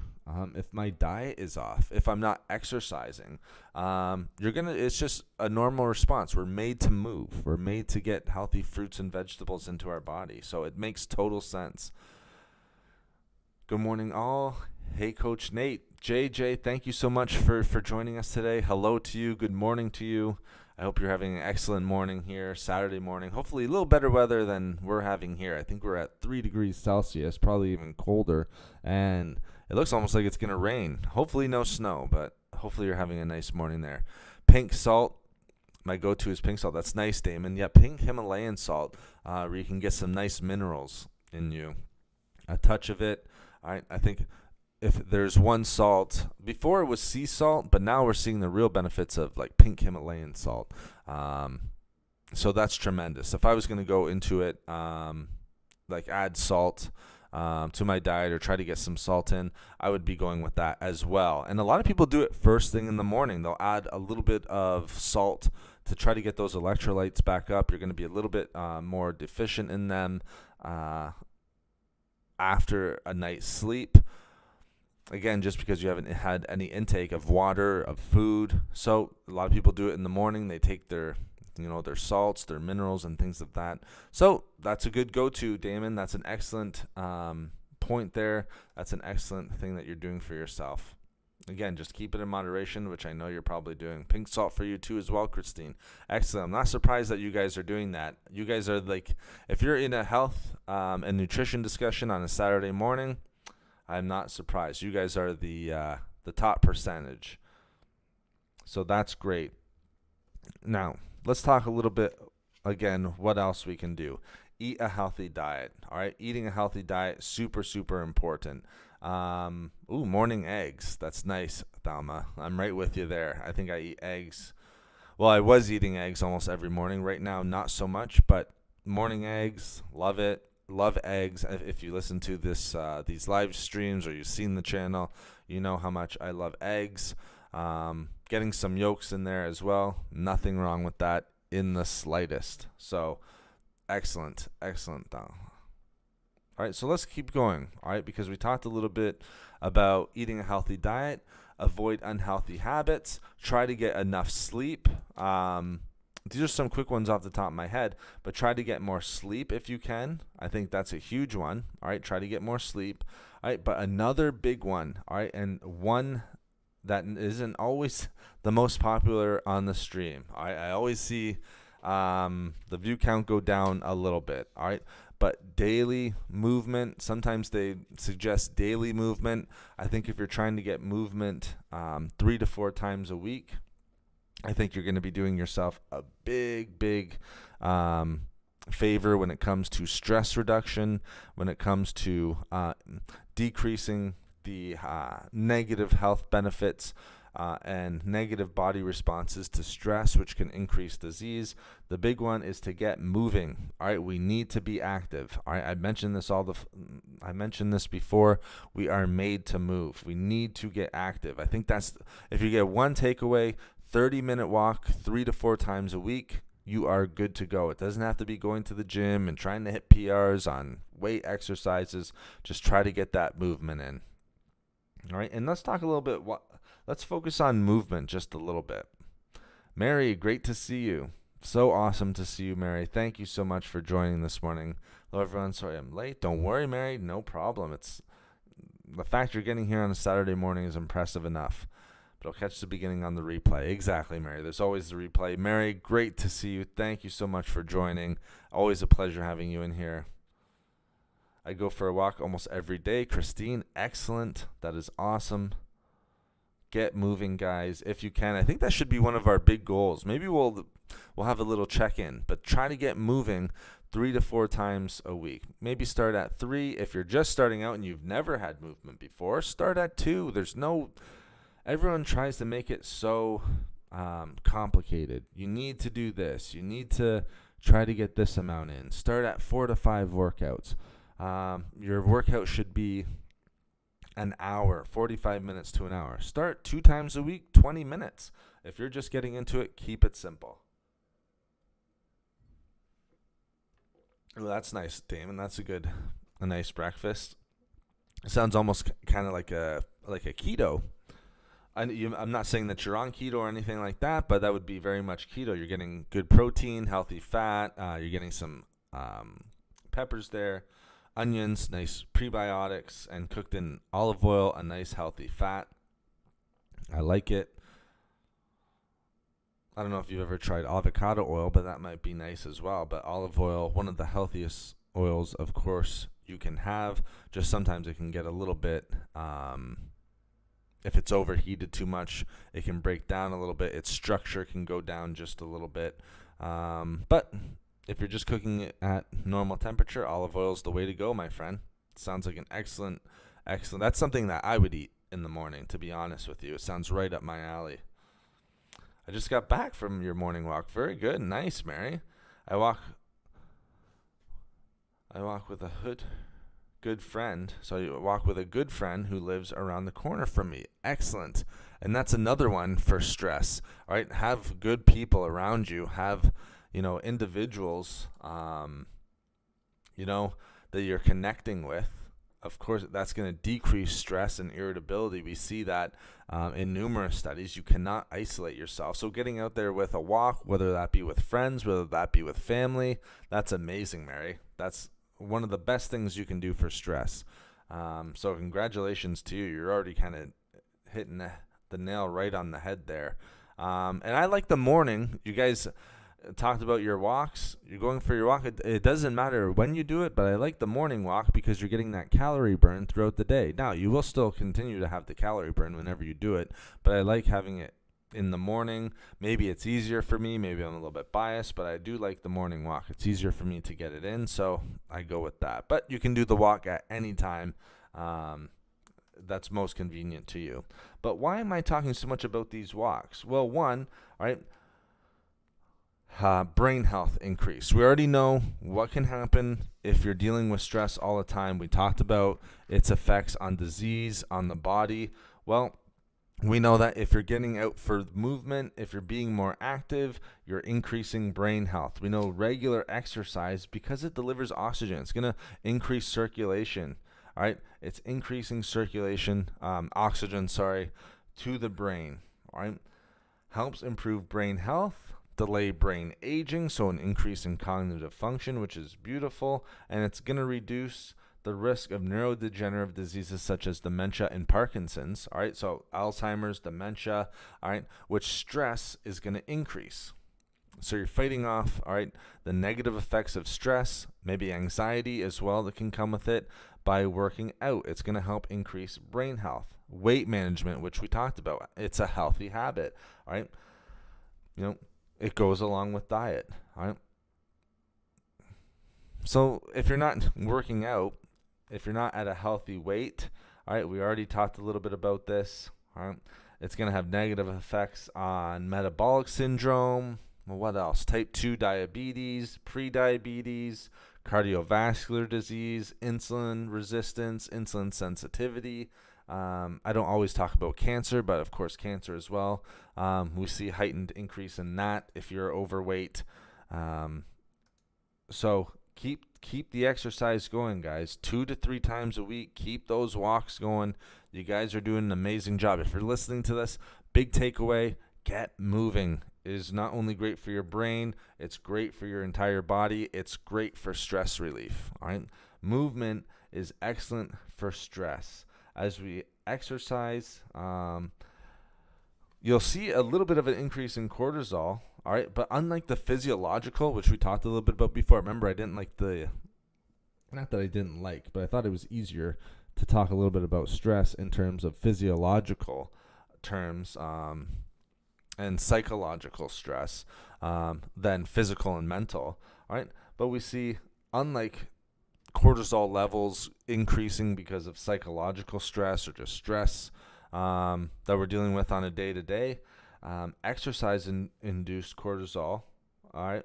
If my diet is off, if I'm not exercising, it's just a normal response. We're made to move. We're made to get healthy fruits and vegetables into our body. So it makes total sense. Good morning, all. Hey, Coach Nate. JJ, thank you so much for joining us today. Hello to you. Good morning to you. I hope you're having an excellent morning here, Saturday morning. Hopefully a little better weather than we're having here. I think we're at 3 degrees Celsius, probably even colder. And it looks almost like it's going to rain. Hopefully no snow, but hopefully you're having a nice morning there. Pink salt. My go-to is pink salt. That's nice, Damon. Yeah, pink Himalayan salt, where you can get some nice minerals in you. A touch of it. I think if there's one salt, before it was sea salt, but now we're seeing the real benefits of like pink Himalayan salt. So that's tremendous. If I was going to go into it, like add salt to my diet or try to get some salt in, I would be going with that as well. And a lot of people do it first thing in the morning. They'll add a little bit of salt to try to get those electrolytes back up. You're going to be a little bit more deficient in them after a night's sleep. Again, just because you haven't had any intake of water, of food. So a lot of people do it in the morning. They take their their salts, their minerals, and things of that. So that's a good go-to, Damon. That's an excellent point there. That's an excellent thing that you're doing for yourself. Again, just keep it in moderation, which I know you're probably doing. Pink salt for you too as well, Christine. Excellent. I'm not surprised that you guys are doing that. You guys are like, if you're in a health and nutrition discussion on a Saturday morning, I'm not surprised. You guys are the top percentage. So that's great. Now, let's talk a little bit, again, what else we can do. Eat a healthy diet, all right? Eating a healthy diet, super, super important. Morning eggs. That's nice, Thalma. I'm right with you there. I think I eat eggs. Well, I was eating eggs almost every morning. Right now, not so much, but morning eggs, love it. Love eggs. If you listen to these live streams or you've seen the channel, you know how much I love eggs. Getting some yolks in there as well. Nothing wrong with that in the slightest. So excellent. All right, so let's keep going. All right, because we talked a little bit about eating a healthy diet, avoid unhealthy habits, try to get enough sleep. These are some quick ones off the top of my head, but try to get more sleep if you can. I think that's a huge one. All right, try to get more sleep. All right, but another big one, all right, and one that isn't always the most popular on the stream. All right, I always see the view count go down a little bit. All right, but daily movement, sometimes they suggest daily movement. I think if you're trying to get movement 3 to 4 times a week, I think you're going to be doing yourself a big favor when it comes to stress reduction, when it comes to decreasing the negative health benefits and negative body responses to stress, which can increase disease. The big one is to get moving. All right, we need to be active. All right, I mentioned this before. We are made to move. We need to get active. I think that's, if you get one takeaway, 30-minute walk 3 to 4 times a week, you are good to go. It doesn't have to be going to the gym and trying to hit PRs on weight exercises. Just try to get that movement in. All right, and let's talk a little bit. Let's focus on movement just a little bit. Mary, great to see you. So awesome to see you, Mary. Thank you so much for joining this morning. Hello, everyone. Sorry I'm late. Don't worry, Mary. No problem. It's the fact you're getting here on a Saturday morning is impressive enough. But I'll catch the beginning on the replay. Exactly, Mary. There's always the replay. Mary, great to see you. Thank you so much for joining. Always a pleasure having you in here. I go for a walk almost every day. Christine, excellent. That is awesome. Get moving, guys, if you can. I think that should be one of our big goals. Maybe we'll have a little check-in, but try to get moving 3 to 4 times a week. Maybe start at 3. If you're just starting out and you've never had movement before, start at 2. Everyone tries to make it so complicated. You need to do this. You need to try to get this amount in. Start at 4 to 5 workouts. Your workout should be an hour, 45 minutes to an hour. Start 2 times a week, 20 minutes. If you're just getting into it, keep it simple. Well, that's nice, Damon. That's a nice breakfast. It sounds almost kind of like a keto. I'm not saying that you're on keto or anything like that, but that would be very much keto. You're getting good protein, healthy fat. You're getting some peppers there, onions, nice prebiotics, and cooked in olive oil, a nice healthy fat. I like it. I don't know if you've ever tried avocado oil, but that might be nice as well. But olive oil, one of the healthiest oils, of course, you can have. Just sometimes it can get a little bit, if it's overheated too much, it can break down a little bit. Its structure can go down just a little bit. But if you're just cooking it at normal temperature, olive oil is the way to go, my friend. Sounds like an excellent. That's something that I would eat in the morning, to be honest with you. It sounds right up my alley. I just got back from your morning walk. Very good. Nice, Mary. I walk with a good friend. So you walk with a good friend who lives around the corner from me. Excellent. And that's another one for stress. All right. Have good people around you. Have, individuals, that you're connecting with. Of course, that's going to decrease stress and irritability. We see that in numerous studies. You cannot isolate yourself. So getting out there with a walk, whether that be with friends, whether that be with family, that's amazing, Mary. That's one of the best things you can do for stress. So congratulations to you. You're already kind of hitting the nail right on the head there. And I like the morning. You guys talked about your walks. You're going for your walk. It doesn't matter when you do it, but I like the morning walk because you're getting that calorie burn throughout the day. Now, you will still continue to have the calorie burn whenever you do it, but I like having it in the morning. Maybe it's easier for me. Maybe I'm a little bit biased, but I do like the morning walk. It's easier for me to get it in, so I go with that. But you can do the walk at any time. That's most convenient to you. But why am I talking so much about these walks? Well, one, all right, brain health increase. We already know what can happen if you're dealing with stress all the time. We talked about its effects on disease, on the body. Well, we know that if you're getting out for movement, if you're being more active, you're increasing brain health. We know regular exercise, because it delivers oxygen, it's going to increase circulation. All right, it's increasing oxygen, to the brain. All right, helps improve brain health, delay brain aging, so an increase in cognitive function, which is beautiful, and it's going to reduce the risk of neurodegenerative diseases such as dementia and Parkinson's. All right, so Alzheimer's, dementia, all right, which stress is going to increase. So you're fighting off, all right, the negative effects of stress, maybe anxiety as well that can come with it by working out. It's going to help increase brain health. Weight management, which we talked about, it's a healthy habit, all right? It goes along with diet, all right? So if you're not working out, if you're not at a healthy weight, all right, we already talked a little bit about this, all right? It's going to have negative effects on metabolic syndrome. Well, what else? Type 2 diabetes, prediabetes, cardiovascular disease, insulin resistance, insulin sensitivity. I don't always talk about cancer, but of course cancer as well. We see heightened increase in that if you're overweight. So keep the exercise going, guys. 2 to 3 times a week. Keep those walks going. You guys are doing an amazing job. If you're listening to this, big takeaway, get moving. It is not only great for your brain, it's great for your entire body. It's great for stress relief. All right? Movement is excellent for stress. As we exercise, you'll see a little bit of an increase in cortisol. All right, but unlike the physiological, which we talked a little bit about before, remember I didn't like not that I didn't like, but I thought it was easier to talk a little bit about stress in terms of physiological terms and psychological stress than physical and mental. All right, but we see, unlike cortisol levels increasing because of psychological stress or just stress that we're dealing with on a day-to-day, exercise-induced cortisol, all right,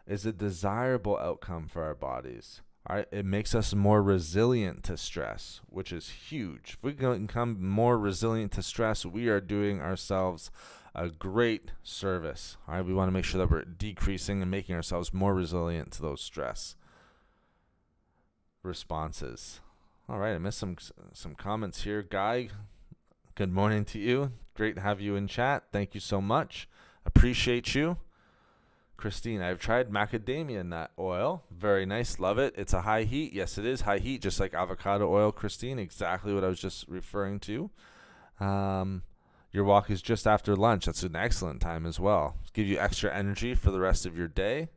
is a desirable outcome for our bodies. All right, it makes us more resilient to stress, which is huge. If we can become more resilient to stress, we are doing ourselves a great service. All right, we want to make sure that we're decreasing and making ourselves more resilient to those stress responses. All right, I missed some comments here. Guy, good morning to you. Great to have you in chat. Thank you so much. Appreciate you. Christine, I've tried macadamia nut oil. Very nice. Love it. It's a high heat. Yes, it is high heat, just like avocado oil, Christine. Exactly what I was just referring to. Your walk is just after lunch. That's an excellent time as well. Give you extra energy for the rest of your day.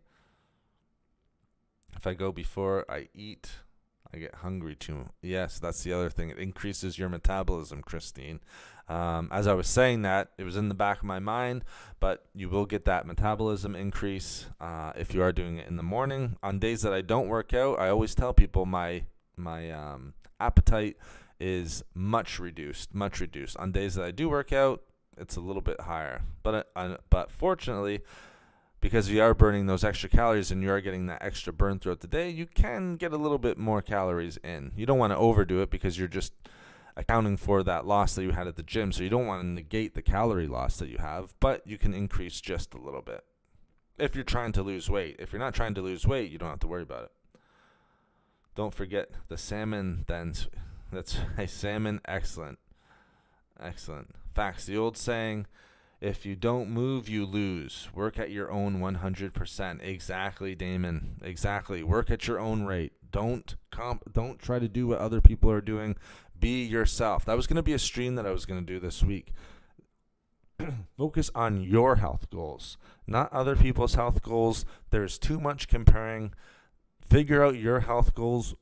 If I go before I eat, I get hungry too. Yes, that's the other thing. It increases your metabolism, Christine. As I was saying that, it was in the back of my mind, but you will get that metabolism increase if you are doing it in the morning. On days that I don't work out, I always tell people my appetite is much reduced. On days that I do work out, it's a little bit higher. But fortunately, because you are burning those extra calories and you are getting that extra burn throughout the day, you can get a little bit more calories in. You don't want to overdo it because you're just accounting for that loss that you had at the gym. So you don't want to negate the calorie loss that you have, but you can increase just a little bit if you're trying to lose weight. If you're not trying to lose weight, you don't have to worry about it. Don't forget the salmon then. That's a salmon. Excellent. Facts. The old saying, if you don't move, you lose. Work at your own 100%. Exactly, Damon. Exactly. Work at your own rate. Don't try to do what other people are doing. Be yourself. That was going to be a stream that I was going to do this week. Focus on your health goals, not other people's health goals. There's too much comparing. Figure out your health goals.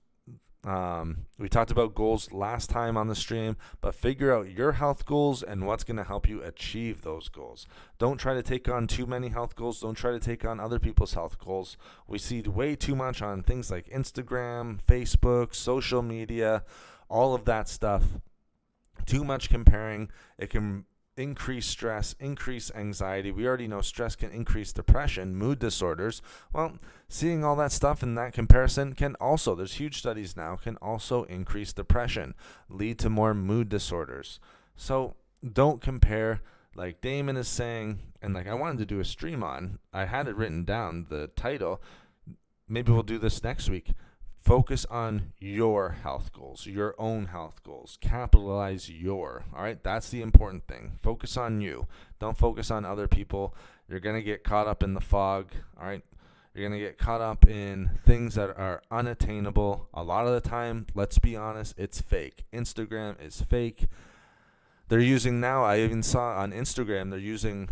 We talked about goals last time on the stream, but figure out your health goals and what's going to help you achieve those goals. Don't try to take on too many health goals. Don't try to take on other people's health goals. We see way too much on things like Instagram, Facebook, social media, all of that stuff. Too much comparing. It can increase stress, increase anxiety. We already know stress can increase depression, mood disorders. Well, seeing all that stuff in that comparison can also, there's huge studies now, can also increase depression, lead to more mood disorders. So don't compare, like Damon is saying, and like I wanted to do a stream on, I had it written down, the title. Maybe we'll do this next week. Focus on your health goals, your own health goals. Capitalize your, all right? That's the important thing. Focus on you. Don't focus on other people. You're going to get caught up in the fog, all right? You're going to get caught up in things that are unattainable. A lot of the time, let's be honest, it's fake. Instagram is fake. They're using now, I even saw on Instagram, they're using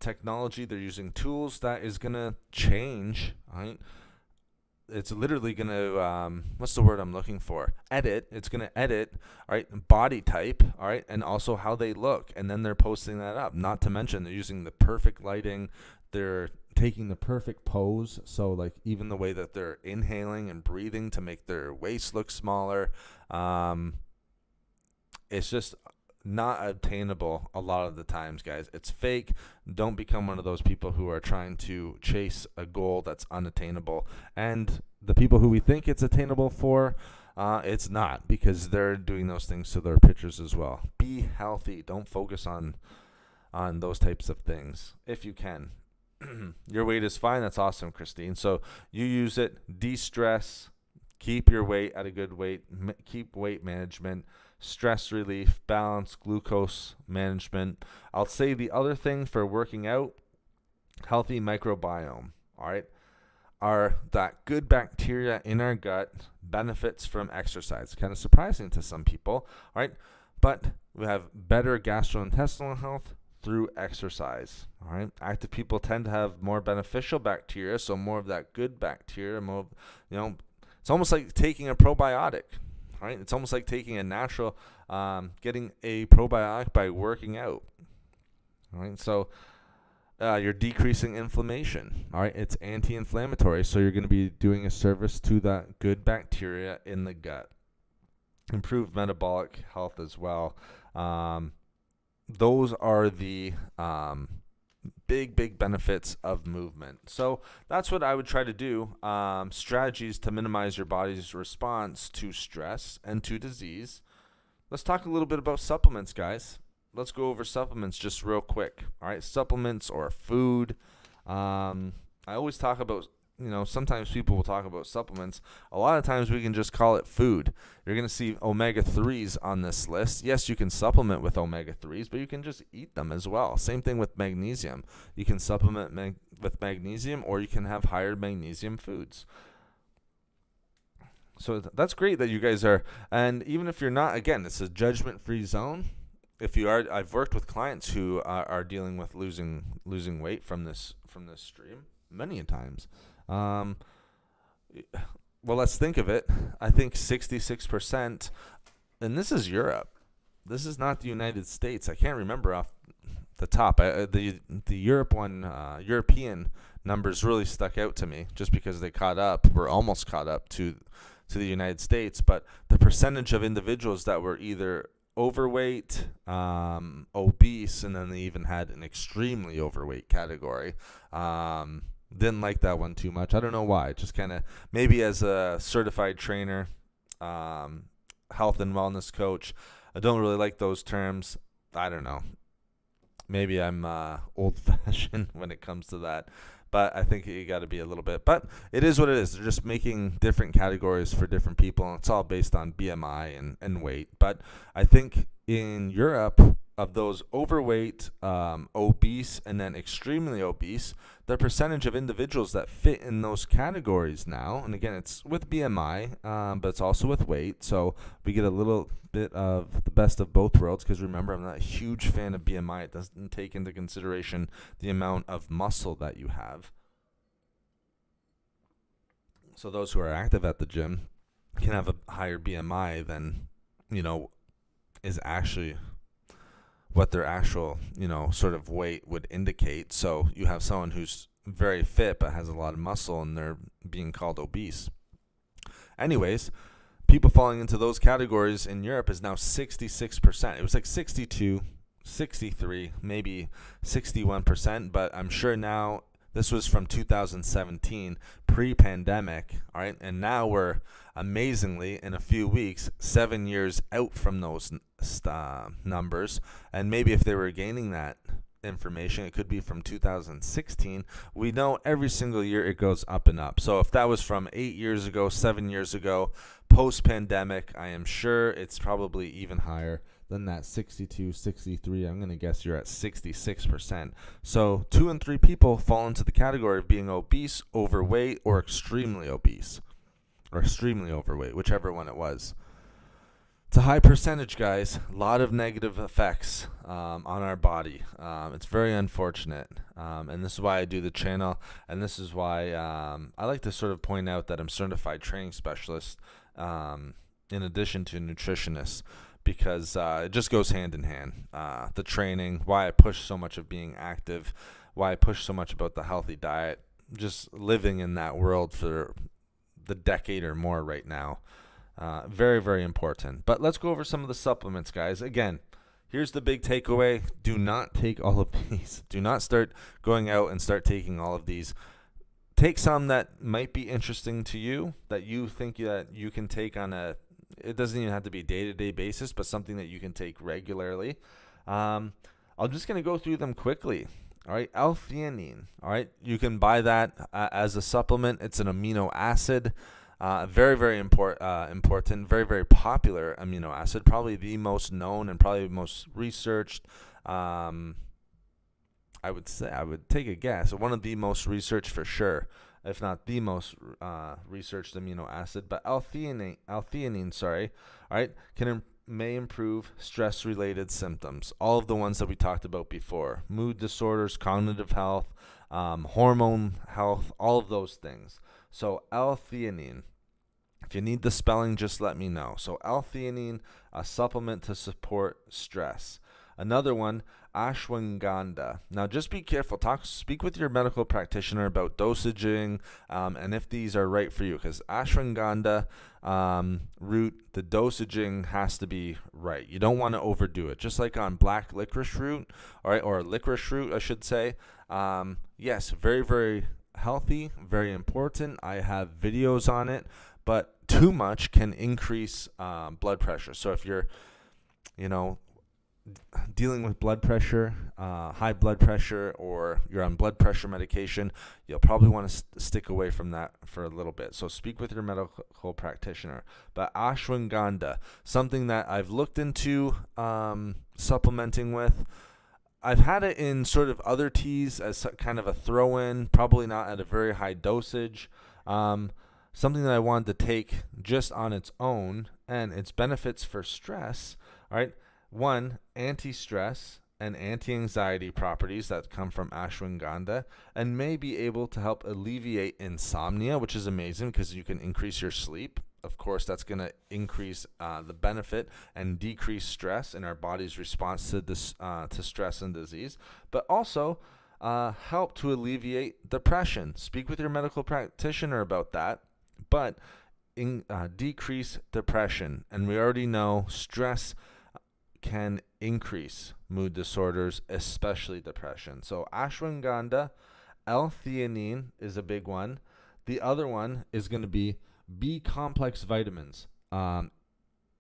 technology. They're using tools that is going to change, all right? It's literally going to, what's the word I'm looking for? Edit. It's going to edit, all right, body type, all right, and also how they look. And then they're posting that up. Not to mention they're using the perfect lighting. They're taking the perfect pose. So, like, even the way that they're inhaling and breathing to make their waist look smaller. It's just not obtainable a lot of the times, guys. It's fake. Don't become one of those people who are trying to chase a goal that's unattainable. And the people who we think it's attainable for, it's not, because they're doing those things to their pictures as well. Be healthy. Don't focus on those types of things if you can. Your weight is fine. That's awesome, Christine. So you use it. De-stress. Keep your weight at a good weight. Keep weight management. Stress relief, balance, glucose management. I'll say the other thing for working out, healthy microbiome, all right, are that good bacteria in our gut benefits from exercise. Kind of surprising to some people, all right, but we have better gastrointestinal health through exercise, all right. Active people tend to have more beneficial bacteria, so more of that good bacteria, more, it's almost like taking a probiotic. All right, it's almost like taking a natural, getting a probiotic by working out. All right, so you're decreasing inflammation. All right, it's anti-inflammatory, so you're going to be doing a service to that good bacteria in the gut. Improved metabolic health as well. Those are the big benefits of movement. So that's what I would try to do. Strategies to minimize your body's response to stress and to disease. Let's talk a little bit about supplements, guys. Let's go over supplements just real quick. All right, supplements or food. I always talk about, sometimes people will talk about supplements. A lot of times we can just call it food. You're going to see omega-3s on this list. Yes, you can supplement with omega-3s, but you can just eat them as well. Same thing with magnesium. You can supplement with magnesium, or you can have higher magnesium foods. So that's great that you guys are, and even if you're not, again, it's a judgment-free zone. If you are, I've worked with clients who are dealing with losing weight from this stream many times. Well, let's think of it. I think 66%, and this is Europe. This is not the United States. I can't remember off the top. The European numbers really stuck out to me just because they were almost caught up to the United States. But the percentage of individuals that were either overweight, obese, and then they even had an extremely overweight category. Didn't like that one too much. I don't know why. Just kind of maybe as a certified trainer, health and wellness coach, I don't really like those terms. I don't know. Maybe I'm old-fashioned when it comes to that. But I think you got to be a little bit. But it is what it is. They're just making different categories for different people. And it's all based on BMI and weight. But I think in Europe, of those overweight, obese, and then extremely obese, the percentage of individuals that fit in those categories now, and again, it's with BMI, but it's also with weight. So we get a little bit of the best of both worlds, because remember, I'm not a huge fan of BMI. It doesn't take into consideration the amount of muscle that you have. So those who are active at the gym can have a higher BMI than, is actually what their actual, sort of weight would indicate. So you have someone who's very fit but has a lot of muscle, and they're being called obese. Anyways, people falling into those categories in Europe is now 66%. It was like 62, 63, maybe 61%, but I'm sure now, this was from 2017, pre-pandemic, all right? And now we're, amazingly, in a few weeks, 7 years out from those numbers. And maybe if they were gaining that information, it could be from 2016. We know every single year it goes up and up. So if that was from 8 years ago, 7 years ago, post-pandemic, I am sure it's probably even higher than that 62, 63. I'm going to guess you're at 66%. So 2 in 3 people fall into the category of being obese, overweight, or extremely obese, or extremely overweight, whichever one it was. It's a high percentage, guys. A lot of negative effects on our body. It's very unfortunate. And this is why I do the channel. And this is why I like to sort of point out that I'm certified training specialist in addition to nutritionist, because it just goes hand in hand. The training, why I push so much of being active, why I push so much about the healthy diet, just living in that world for the decade or more right now. Very, very important. But let's go over some of the supplements, guys. Again, here's the big takeaway. Do not take all of these. Do not start going out and start taking all of these. Take some that might be interesting to you, that you think that you can take on it doesn't even have to be day-to-day basis, but something that you can take regularly. I'm just going to go through them quickly. All right, L-theanine. All right, you can buy that as a supplement. It's an amino acid. Very, very important, very, very popular amino acid, probably the most known and probably most researched. I would take a guess, one of the most researched for sure, if not the most researched amino acid. But L-theanine, all right, may improve stress-related symptoms. All of the ones that we talked about before: mood disorders, cognitive health, hormone health, all of those things. So L-theanine. If you need the spelling, just let me know. So L-theanine, a supplement to support stress. Another one, ashwagandha. Now, just be careful. Speak with your medical practitioner about dosaging and if these are right for you, because ashwagandha root, the dosaging has to be right. You don't want to overdo it. Just like on black licorice root, all right, or licorice root, I should say. Yes, very, very healthy, very important. I have videos on it, but too much can increase blood pressure. So if you're, dealing with blood pressure, high blood pressure, or you're on blood pressure medication, you'll probably want to stick away from that for a little bit. So speak with your medical practitioner. But ashwagandha, something that I've looked into supplementing with. I've had it in sort of other teas as kind of a throw-in, probably not at a very high dosage. Something that I wanted to take just on its own, and its benefits for stress, all right? One, anti-stress and anti-anxiety properties that come from ashwagandha, and may be able to help alleviate insomnia, which is amazing because you can increase your sleep. Of course, that's going to increase the benefit and decrease stress in our body's response to this to stress and disease, but also help to alleviate depression. Speak with your medical practitioner about that, but decrease depression. And we already know stress can increase mood disorders, especially depression. So ashwagandha, L-theanine is a big one. The other one is going to be B complex vitamins.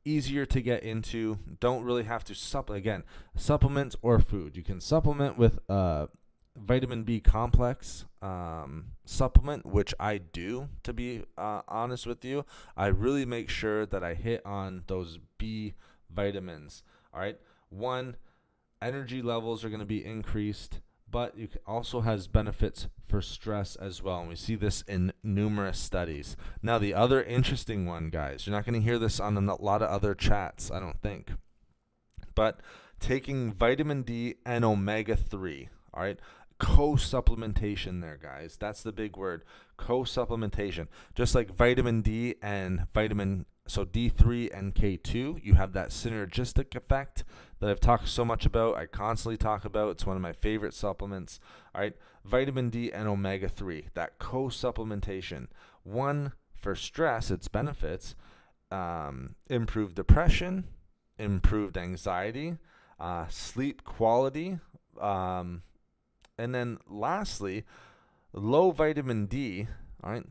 Easier to get into. Don't really have to supplement or food. You can supplement with vitamin B complex supplement, which I do, to be honest with you. I really make sure that I hit on those B vitamins. All right. One, energy levels are going to be increased, but it also has benefits for stress as well. And we see this in numerous studies. Now, the other interesting one, guys, you're not going to hear this on a lot of other chats, I don't think, but taking vitamin D and omega-3, all right? Co-supplementation there, guys. That's the big word, co-supplementation. Just like vitamin D and so D3 and K2, you have that synergistic effect that I've talked so much about. I constantly talk about. It's one of my favorite supplements. All right, vitamin D and omega-3, that co-supplementation. One, for stress, its benefits, improved depression, improved anxiety, sleep quality, and then lastly, low vitamin D, all right,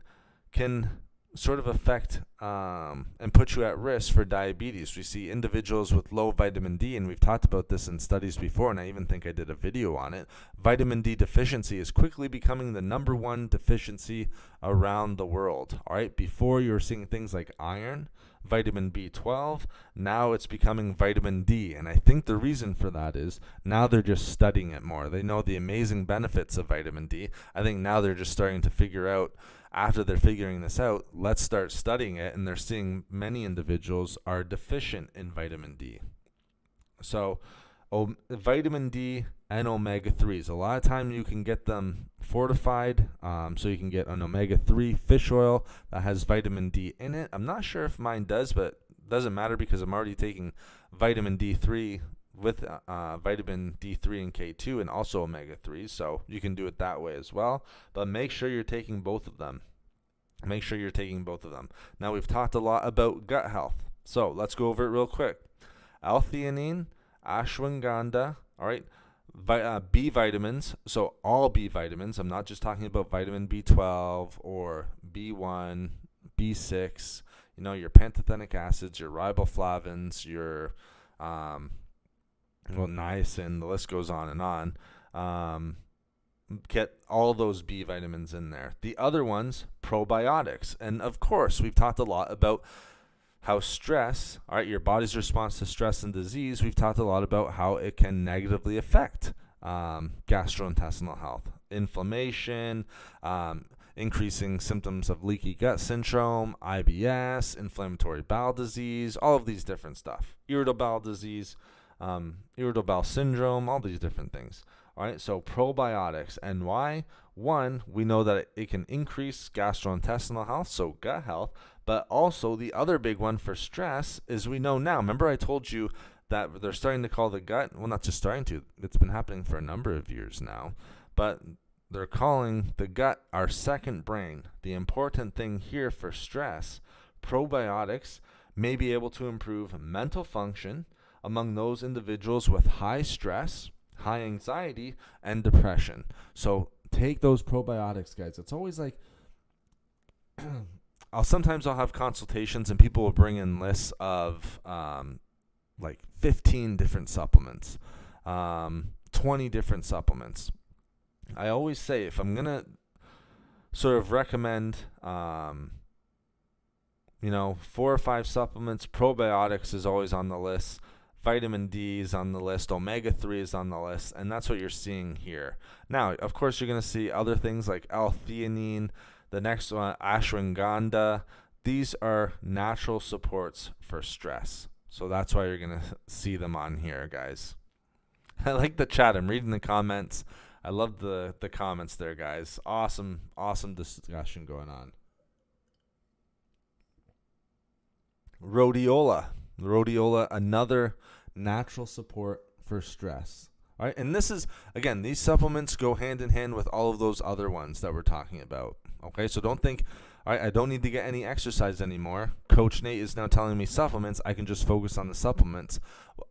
can sort of affect and put you at risk for diabetes. We see individuals with low vitamin D, and we've talked about this in studies before, and I even think I did a video on it. Vitamin D deficiency is quickly becoming the #1 deficiency around the world. All right, before you were seeing things like iron, vitamin B12, now it's becoming vitamin D, and I think the reason for that is now they're just studying it more. They know the amazing benefits of vitamin D. I think now they're just starting to figure out, after they're figuring this out, let's start studying it, and they're seeing many individuals are deficient in vitamin D. So vitamin D and omega-3s, a lot of time you can get them fortified, so you can get an omega-3 fish oil that has vitamin D in it. I'm not sure if mine does, but it doesn't matter because I'm already taking vitamin D3 with vitamin D3 and K2 and also omega-3s, so you can do it that way as well. But make sure you're taking both of them. Make sure you're taking both of them. Now, we've talked a lot about gut health, so let's go over it real quick. L-theanine, ashwagandha, all right, B vitamins, so all B vitamins. I'm not just talking about vitamin B12 or B1, B6, your pantothenic acids, your riboflavins, your niacin, the list goes on and on. Get all those B vitamins in there. The other ones, probiotics. And of course, we've talked a lot about how stress, all right, your body's response to stress and disease, we've talked a lot about how it can negatively affect gastrointestinal health, inflammation, increasing symptoms of leaky gut syndrome, IBS, inflammatory bowel disease, all of these different stuff, irritable bowel disease, irritable bowel syndrome, all these different things. All right, so probiotics. And why? One, we know that it can increase gastrointestinal health, so gut health, but also the other big one for stress is we know now. Remember I told you that they're starting to call the gut, well, not just starting to, it's been happening for a number of years now, but they're calling the gut our second brain. The important thing here for stress, probiotics may be able to improve mental function among those individuals with high stress, high anxiety, and depression. So take those probiotics, guys. It's always like, sometimes I'll have consultations and people will bring in lists of like 15 different supplements, 20 different supplements. I always say, if I'm going to sort of recommend, 4 or 5 supplements, probiotics is always on the list. Vitamin D is on the list. Omega-3 is on the list. And that's what you're seeing here. Now, of course, you're going to see other things like L-theanine, the next one, ashwagandha. These are natural supports for stress. So that's why you're going to see them on here, guys. I like the chat. I'm reading the comments. I love the comments there, guys. Awesome discussion going on. Rhodiola, another natural support for stress. All right, and this is, again, these supplements go hand in hand with all of those other ones that we're talking about. Okay, so don't think, all right, I don't need to get any exercise anymore. Coach Nate is now telling me supplements. I can just focus on the supplements.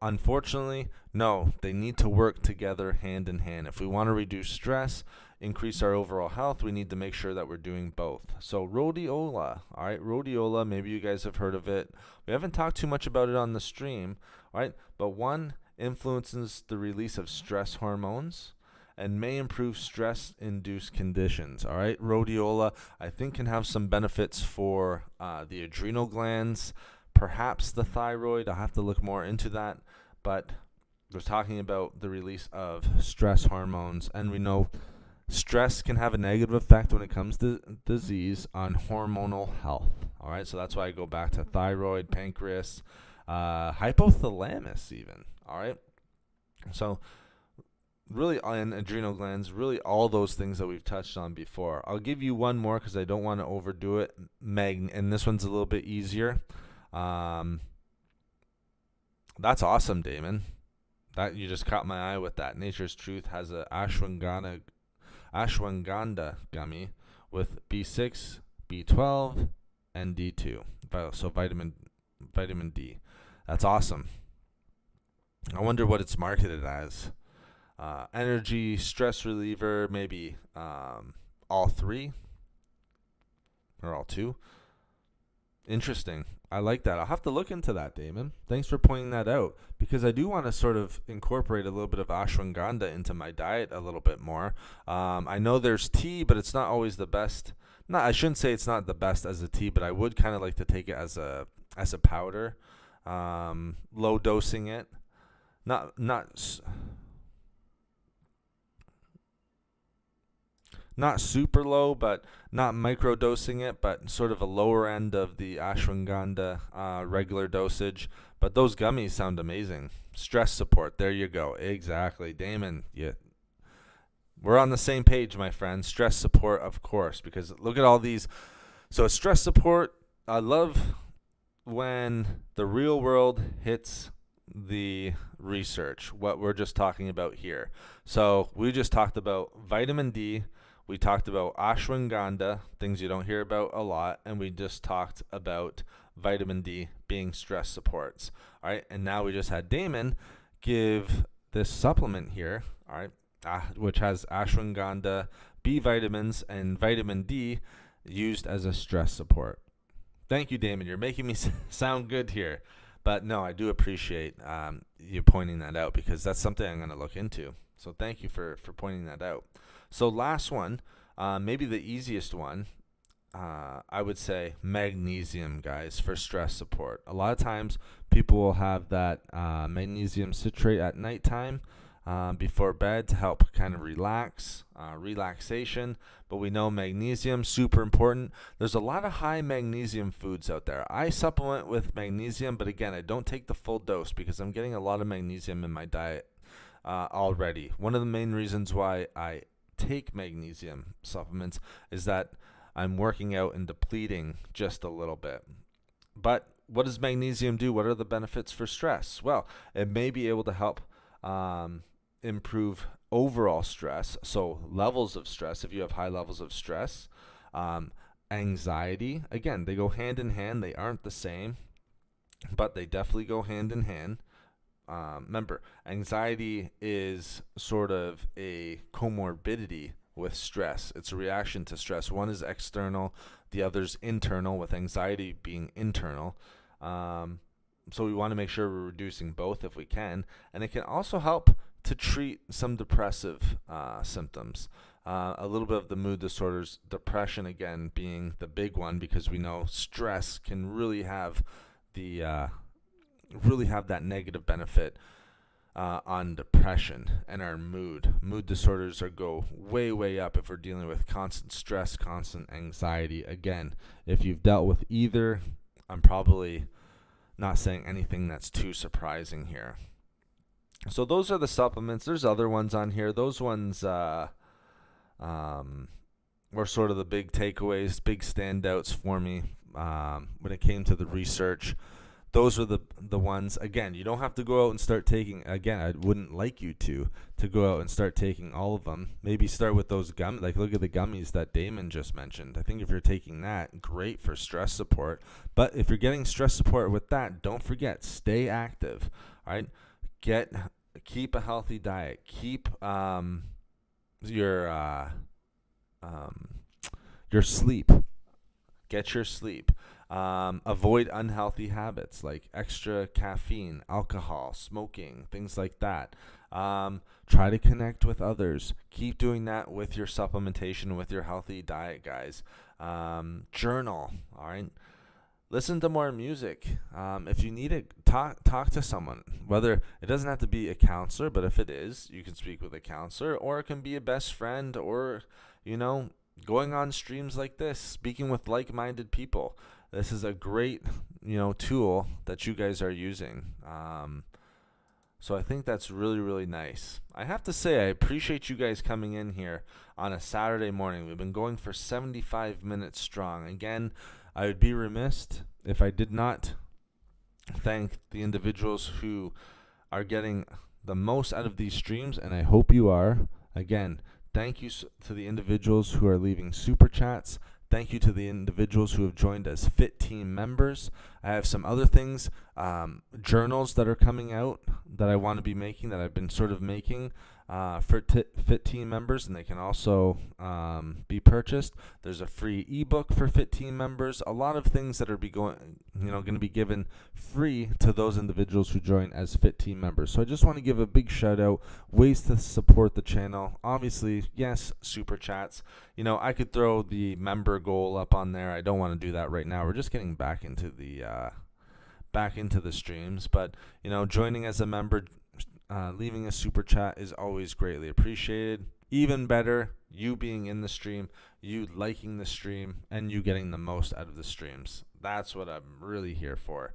Unfortunately, no, they need to work together hand in hand. If we want to reduce stress, increase our overall health, we need to make sure that we're doing both. So rhodiola, all right, rhodiola, maybe you guys have heard of it. We haven't talked too much about it on the stream, all right, but one influences the release of stress hormones and may improve stress-induced conditions. All right, rhodiola, I think, can have some benefits for the adrenal glands, perhaps the thyroid. I'll have to look more into that, but we're talking about the release of stress hormones, and we know stress can have a negative effect when it comes to disease on hormonal health. All right, so that's why I go back to thyroid, pancreas, hypothalamus even. All right, so really, and adrenal glands, really all those things that we've touched on before. I'll give you one more because I don't want to overdo it. And this one's a little bit easier. That's awesome, Damon. That you just caught my eye with that. Nature's Truth has a ashwagandha gummy with B6, B12, and D2. So vitamin D. That's awesome. I wonder what it's marketed as. Energy, stress reliever, maybe all 3 or all 2. Interesting. I like that. I'll have to look into that, Damon. Thanks for pointing that out, because I do want to sort of incorporate a little bit of ashwagandha into my diet a little bit more. I know there's tea, but it's not always the best. No, I shouldn't say it's not the best as a tea, but I would kind of like to take it as a powder, low dosing it. Not super low, but not micro dosing it, but sort of a lower end of the ashwagandha regular dosage. But those gummies sound amazing. Stress support, there you go. Exactly, Damon. We're on the same page, my friend. Stress support, of course, because look at all these. So stress support, I love when the real world hits the research, what we're just talking about here. So we just talked about vitamin D. We talked about ashwagandha, things you don't hear about a lot, and we just talked about vitamin D being stress supports. All right, and now we just had Damon give this supplement here, all right, which has ashwagandha, B vitamins, and vitamin D used as a stress support. Thank you, Damon. You're making me sound good here. But no, I do appreciate you pointing that out, because that's something I'm going to look into. So thank you for pointing that out. So last one, maybe the easiest one, I would say magnesium, guys, for stress support. A lot of times people will have that magnesium citrate at nighttime before bed to help kind of relaxation. But we know magnesium, super important. There's a lot of high magnesium foods out there. I supplement with magnesium, but again, I don't take the full dose because I'm getting a lot of magnesium in my diet already. One of the main reasons why I take magnesium supplements is that I'm working out and depleting just a little bit. But what does magnesium do? What are the benefits for stress? Well, it may be able to help improve overall stress. So levels of stress, if you have high levels of stress, anxiety, again, they go hand in hand. They aren't the same, but they definitely go hand in hand. Remember, anxiety is sort of a comorbidity with stress. It's a reaction to stress. One is external, the other's internal, with anxiety being internal. So we want to make sure we're reducing both if we can. And it can also help to treat some depressive symptoms. A little bit of the mood disorders, depression again being the big one, because we know stress can really have that negative benefit on depression and our mood. Mood disorders go way up if we're dealing with constant stress, constant anxiety. Again, if you've dealt with either, I'm probably not saying anything that's too surprising here. So those are the supplements. There's other ones on here. Those ones were sort of the big takeaways, big standouts for me when it came to the research. Those are the ones. Again, you don't have to go out and start taking. Again, I wouldn't like you to go out and start taking all of them. Maybe start with those gummies. Like, look at the gummies that Damon just mentioned. I think if you're taking that, great for stress support. But if you're getting stress support with that, don't forget, stay active. All right, keep a healthy diet. Keep your sleep. Get your sleep. Avoid unhealthy habits like extra caffeine, alcohol, smoking, things like that. Try to connect with others. Keep doing that with your supplementation, with your healthy diet, guys. Journal, all right? Listen to more music. If you need it, talk to someone. Whether it doesn't have to be a counselor, but if it is, you can speak with a counselor, or it can be a best friend, or, going on streams like this, speaking with like-minded people. This is a great, tool that you guys are using. So I think that's really, really nice. I have to say, I appreciate you guys coming in here on a Saturday morning. We've been going for 75 minutes strong. Again, I would be remiss if I did not thank the individuals who are getting the most out of these streams, and I hope you are. Again, thank you to the individuals who are leaving super chats. Thank you to the individuals who have joined as Fit Team members. I have some other things, journals that are coming out that I want to be making, that I've been sort of making for Fit Team members, and they can also be purchased. There's a free ebook for Fit Team members. A lot of things that are going to be given free to those individuals who join as Fit Team members. So I just want to give a big shout out. Ways to support the channel. Obviously, yes, super chats. I could throw the member goal up on there. I don't want to do that right now. We're just getting back into the streams, but joining as a member, leaving a super chat is always greatly appreciated. Even better, you being in the stream, you liking the stream, and you getting the most out of the streams. That's what I'm really here for.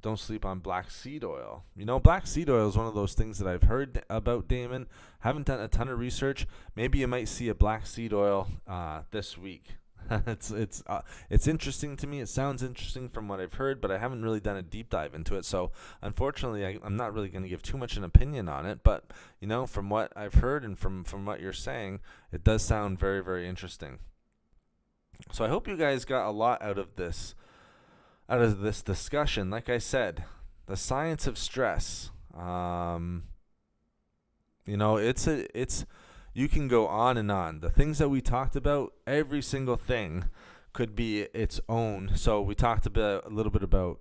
Don't sleep on black seed oil. Black seed oil is one of those things that I've heard about, Damon. Haven't done a ton of research. Maybe you might see a black seed oil this week. It's interesting to me. It sounds interesting from what I've heard, but I haven't really done a deep dive into it. So unfortunately, I'm not really going to give too much an opinion on it. But from what I've heard and from what you're saying, it does sound very, very interesting. So I hope you guys got a lot out of this discussion. Like I said, the science of stress. It's you can go on and on. The things that we talked about, every single thing could be its own. So we talked a little bit about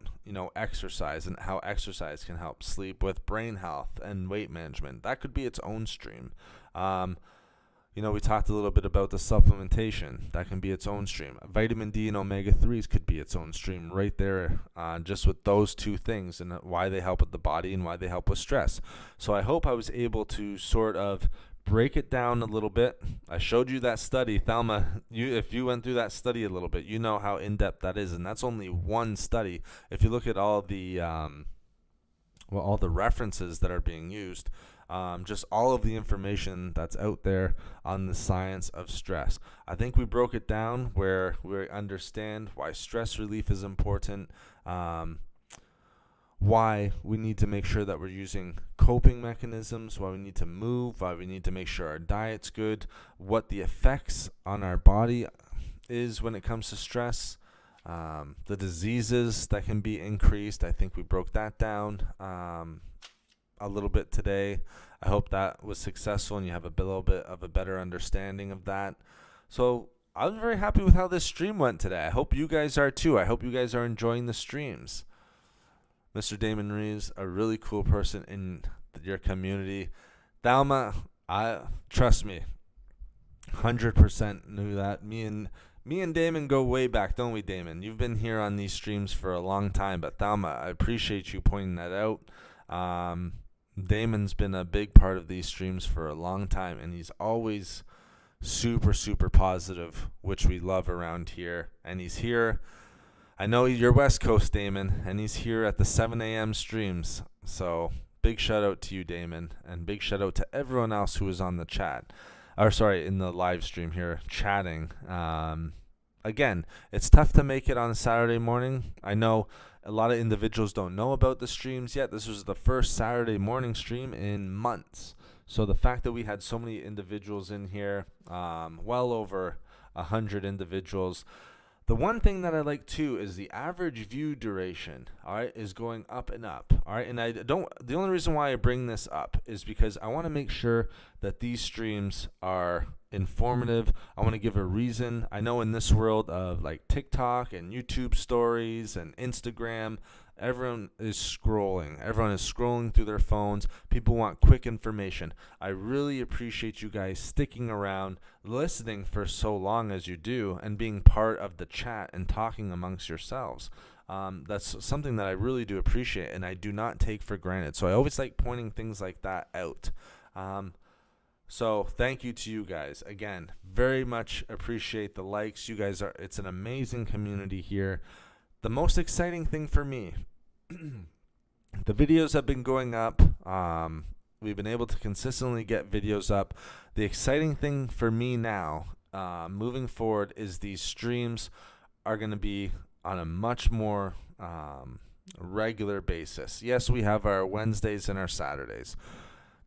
exercise and how exercise can help sleep, with brain health and weight management. That could be its own stream. We talked a little bit about the supplementation. That can be its own stream. Vitamin D and omega-3s could be its own stream right there, just with those two things, and why they help with the body and why they help with stress. So I hope I was able to sort of break it down a little bit. I showed you that study. Thelma, if you went through that study a little bit, you know how in-depth that is, and that's only one study. If you look at all the references that are being used, just all of the information that's out there on the science of stress. I think we broke it down where we understand why stress relief is important, why we need to make sure that we're using coping mechanisms, why we need to move, why we need to make sure our diet's good, what the effects on our body is when it comes to stress, the diseases that can be increased. I think we broke that down a little bit today. I hope that was successful and you have a little bit of a better understanding of that. So I'm very happy with how this stream went today. I hope you guys are too. I hope you guys are enjoying the streams. Mr. Damon Reeves, a really cool person in your community. Thelma, trust me, 100% knew that. Me and Damon go way back, don't we, Damon? You've been here on these streams for a long time, but Thelma, I appreciate you pointing that out. Damon's been a big part of these streams for a long time, and he's always super, super positive, which we love around here. And he's here. I know you're West Coast, Damon, and he's here at the 7 a.m. streams. So big shout out to you, Damon, and big shout out to everyone else who was on the chat. In the live stream here, chatting. Again, it's tough to make it on a Saturday morning. I know a lot of individuals don't know about the streams yet. This was the first Saturday morning stream in months. So the fact that we had so many individuals in here, well over 100 individuals. The one thing that I like too is the average view duration, all right, is going up and up, all right? And the only reason why I bring this up is because I want to make sure that these streams are informative. I want to give a reason. I know in this world of like TikTok and YouTube stories and Instagram, everyone is scrolling through their phones. People want quick information. I really appreciate you guys sticking around, listening for so long as you do, and being part of the chat and talking amongst yourselves. That's something that I really do appreciate, and I do not take for granted. So I always like pointing things like that out. So thank you to you guys. Again, very much appreciate the likes. You guys it's an amazing community here. The most exciting thing for me, the videos have been going up. We've been able to consistently get videos up. The exciting thing for me now, moving forward, is these streams are going to be on a much more regular basis. Yes, we have our Wednesdays and our Saturdays.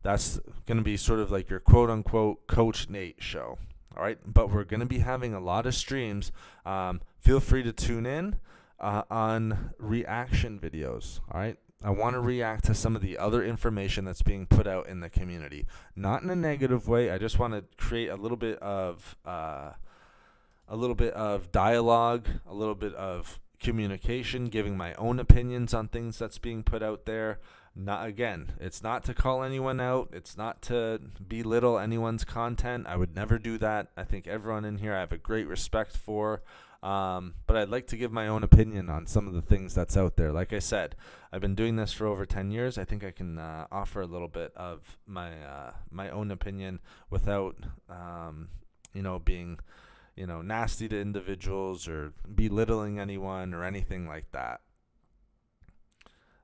That's going to be sort of like your quote-unquote Coach Nate show. All right, but we're going to be having a lot of streams. Feel free to tune in on reaction videos. All right, I want to react to some of the other information that's being put out in the community, not in a negative way. I just want to create a little bit of dialogue, a little bit of communication, giving my own opinions on things that's being put out there. It's not to call anyone out. It's not to belittle anyone's content. I would never do that. I think everyone in here I have a great respect for. But I'd like to give my own opinion on some of the things that's out there. Like I said, I've been doing this for over 10 years. I think I can offer a little bit of my own opinion without being nasty to individuals or belittling anyone or anything like that.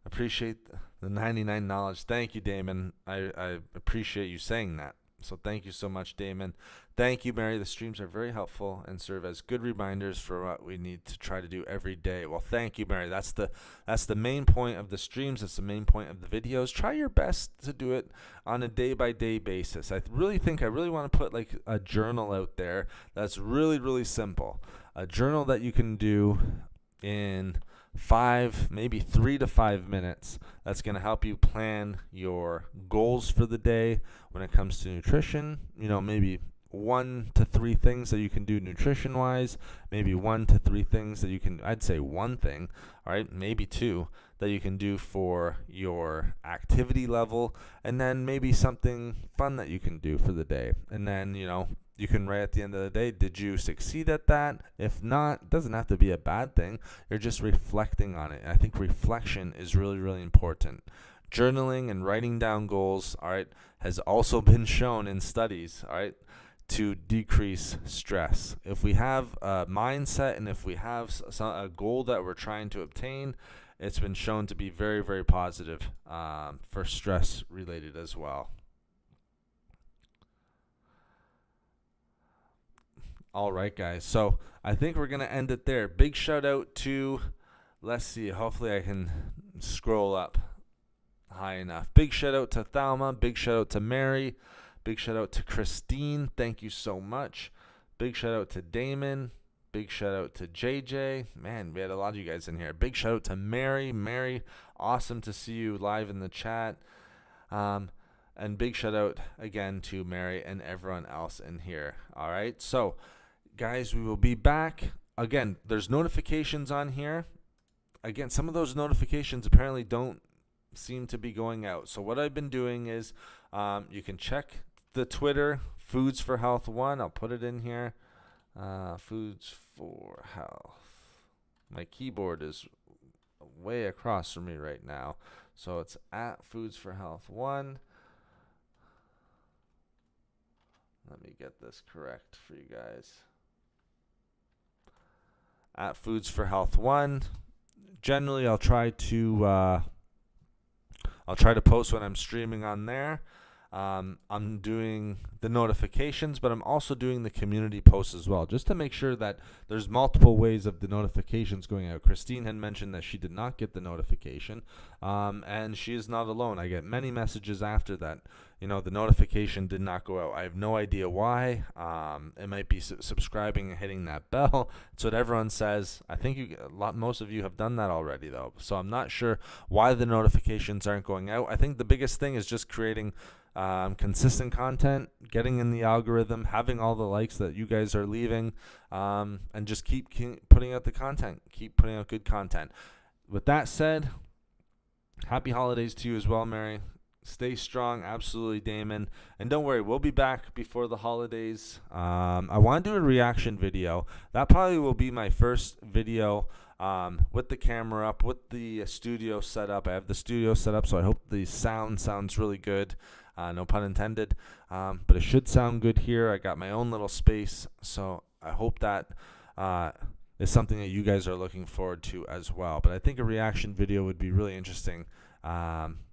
Appreciate the 99 knowledge. Thank you, Damon. I appreciate you saying that. So thank you so much, Damon. Thank you, Mary. The streams are very helpful and serve as good reminders for what we need to try to do every day. Well, thank you, Mary. That's the main point of the streams. That's the main point of the videos. Try your best to do it on a day-by-day basis. I really want to put like a journal out there that's really, really simple. A journal that you can do in 3 to 5 minutes. That's going to help you plan your goals for the day when it comes to nutrition. Maybe 1 to 3 things that you can do nutrition wise, maybe 1 to 3 things that you can, I'd say 1 thing, all right, maybe 2 that you can do for your activity level, and then maybe something fun that you can do for the day. And then, you can write at the end of the day, did you succeed at that? If not, it doesn't have to be a bad thing. You're just reflecting on it. And I think reflection is really, really important. Journaling and writing down goals, all right, has also been shown in studies, all right, to decrease stress. If we have a mindset and if we have a goal that we're trying to obtain, it's been shown to be very, very positive for stress related as well. All right, guys. So I think we're going to end it there. Big shout out to, let's see, hopefully I can scroll up high enough. Big shout out to Thelma. Big shout out to Mary. Big shout out to Christine. Thank you so much. Big shout out to Damon. Big shout out to JJ. Man, we had a lot of you guys in here. Big shout out to Mary. Mary, awesome to see you live in the chat. And big shout out again to Mary and everyone else in here. All right. So, guys, we will be back. Again, there's notifications on here. Again, some of those notifications apparently don't seem to be going out. So what I've been doing is you can check the Twitter, Foods for Health 1. I'll put it in here. Foods for Health. My keyboard is way across from me right now. So it's at Foods for Health 1. Let me get this correct for you guys. At Foods for Health 1. Generally, I'll try to post when I'm streaming on there. I'm doing the notifications, but I'm also doing the community posts as well, just to make sure that there's multiple ways of the notifications going out. Christine had mentioned that she did not get the notification, and she is not alone. I get many messages after that. The notification did not go out. I have no idea why. It might be subscribing and hitting that bell. That's what everyone says. I think most of you have done that already, though. So I'm not sure why the notifications aren't going out. I think the biggest thing is just creating consistent content, getting in the algorithm, having all the likes that you guys are leaving, and just keep putting out the content. Keep putting out good content. With that said, happy holidays to you as well, Mary. Stay strong, absolutely, Damon. And don't worry, we'll be back before the holidays. I want to do a reaction video. That probably will be my first video with the camera up, with the studio set up. I have the studio set up, so I hope the sound sounds really good. No pun intended. But it should sound good here. I got my own little space, so I hope that is something that you guys are looking forward to as well. But I think a reaction video would be really interesting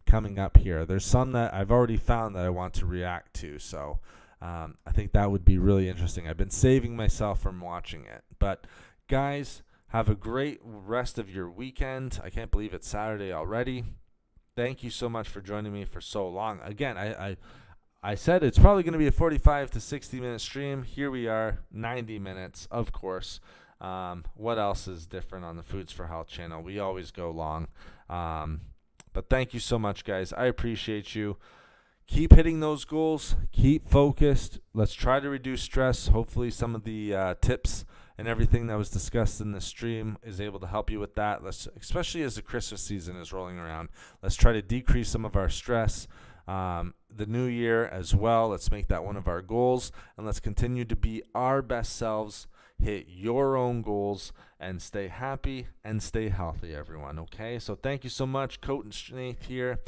coming up here. There's some that I've already found that I want to react to, so I think that would be really interesting. I've been saving myself from watching it. But guys, have a great rest of your weekend. I can't believe it's Saturday already. Thank you so much for joining me for so long. Again, I said it's probably going to be a 45 to 60 minute stream. Here we are, 90 minutes, of course. What else is different on the Foods for Health channel? We always go long. But thank you so much, guys. I appreciate you. Keep hitting those goals. Keep focused. Let's try to reduce stress. Hopefully some of the tips and everything that was discussed in the stream is able to help you with that. Especially as the Christmas season is rolling around. Let's try to decrease some of our stress. The new year as well. Let's make that one of our goals. And let's continue to be our best selves. Hit your own goals and stay happy and stay healthy, everyone. Okay, so thank you so much. Coach Nate here.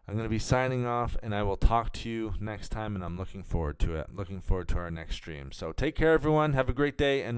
I'm going to be signing off, and I will talk to you next time, and I'm looking forward to it. Looking forward to our next stream. So take care, everyone. Have a great day, and